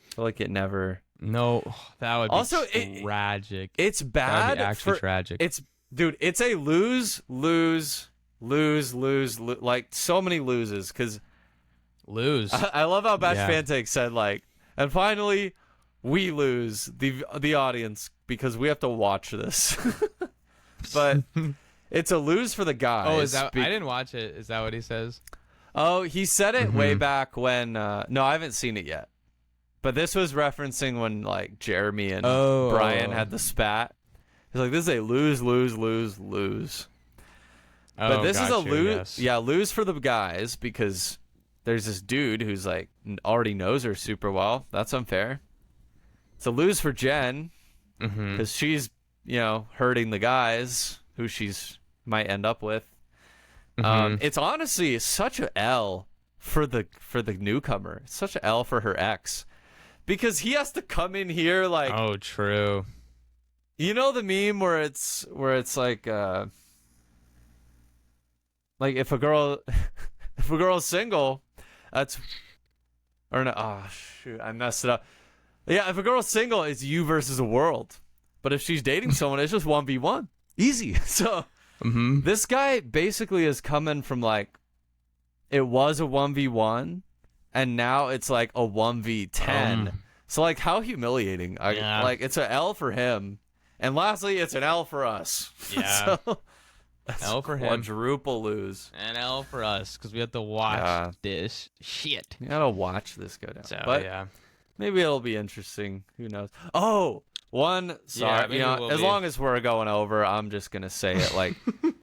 B: I feel like it never.
A: No, that would be
B: also
A: tragic.
B: It's bad.
A: That would be actually tragic.
B: It's a lose, like so many loses. Because I love how Batch Fantake said like, and finally we lose the audience because we have to watch this. But it's a lose for the guys.
A: Oh, is that? I didn't watch it. Is that what he says?
B: Oh, he said it way back when. No, I haven't seen it yet. But this was referencing when like Jeremy and Brian had the spat. He's like, this is a lose. But this is a lose. Yes. Yeah, lose for the guys because there's this dude who's like already knows her super well. That's unfair. It's a lose for Jen because she's hurting the guys who she's might end up with. It's honestly such a L for the newcomer. It's such a L for her ex. Because he has to come in here like,
A: oh, true.
B: You know the meme where it's like if a girl's single, that's or no, oh shoot, I messed it up. Yeah, if a girl's single, it's you versus the world. But if she's dating someone, it's just 1v1, easy. So this guy basically is coming from like it was a 1v1. And now it's like a 1v10. So, like, how humiliating. Like, it's an L for him. And lastly, it's an L for us.
A: Yeah.
B: So,
A: L for him.
B: Quadruple lose.
A: And L for us, because we have to watch this shit.
B: You gotta watch this go down.
A: So,
B: but maybe it'll be interesting. Who knows? Oh, sorry. As long as we're going over, I'm just gonna say it. Like,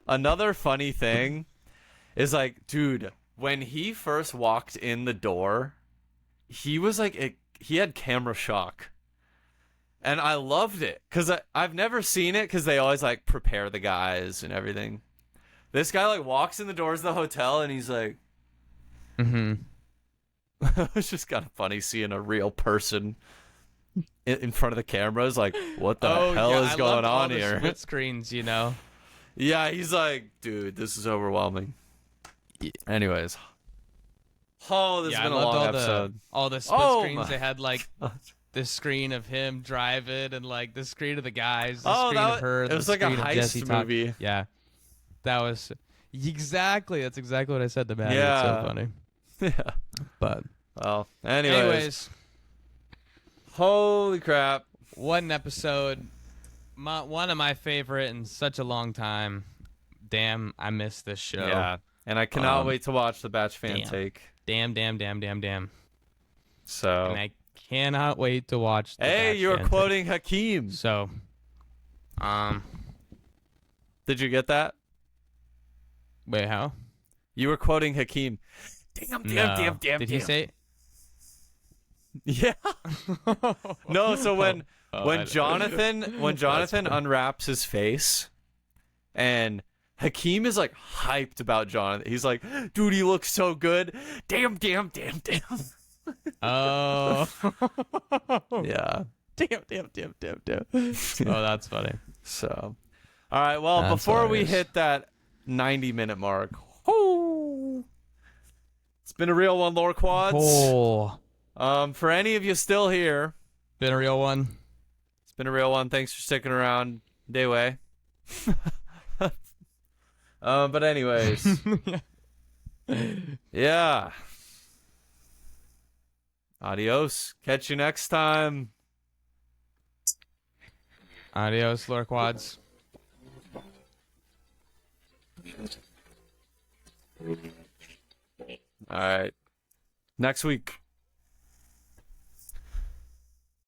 B: another funny thing is, like, dude, when he first walked in the door, he was like, he had camera shock. And I loved it because I've never seen it because they always like prepare the guys and everything. This guy like walks in the doors of the hotel and he's like, It's just kind of funny seeing a real person in front of the cameras. Like, what the hell is going on here?
A: Split screens,
B: Yeah, he's like, dude, this is overwhelming. Anyways. Oh, this has been a long episode.
A: All the split screens. They had like the screen of him driving and like the screen of the guys, the screen of her.
B: It was like a heist movie.
A: Yeah. That was exactly. That's exactly what I said to Matt. Yeah. It's so funny.
B: Yeah.
A: But
B: well, anyways. Holy crap.
A: What an episode. One of my favorite in such a long time. Damn, I missed this show.
B: Yeah, and I cannot wait to watch the Batch fan take.
A: Damn.
B: So.
A: And I cannot wait to watch the
B: Hey,
A: Batch
B: you were
A: fan
B: quoting
A: take.
B: Hakeem.
A: So,
B: did you get that?
A: wait, how?
B: You were quoting Hakeem. Damn.
A: Did he say?
B: Yeah. No, so when Jonathan unwraps his face and Hakeem is like hyped about Jonathan. He's like, dude, he looks so good. Damn.
A: Oh.
B: Yeah.
A: Damn. Oh, that's funny.
B: So, all right. Well,
A: That's
B: before we
A: hilarious.
B: hit that 90-minute mark, it's been a real one, Lore Quads.
A: Oh.
B: For any of you still here,
A: Been a real one.
B: it's been a real one. Thanks for sticking around, Dayway. But anyways, yeah. Adios. Catch you next time.
A: Adios, Lore Quads.
B: All right. Next week.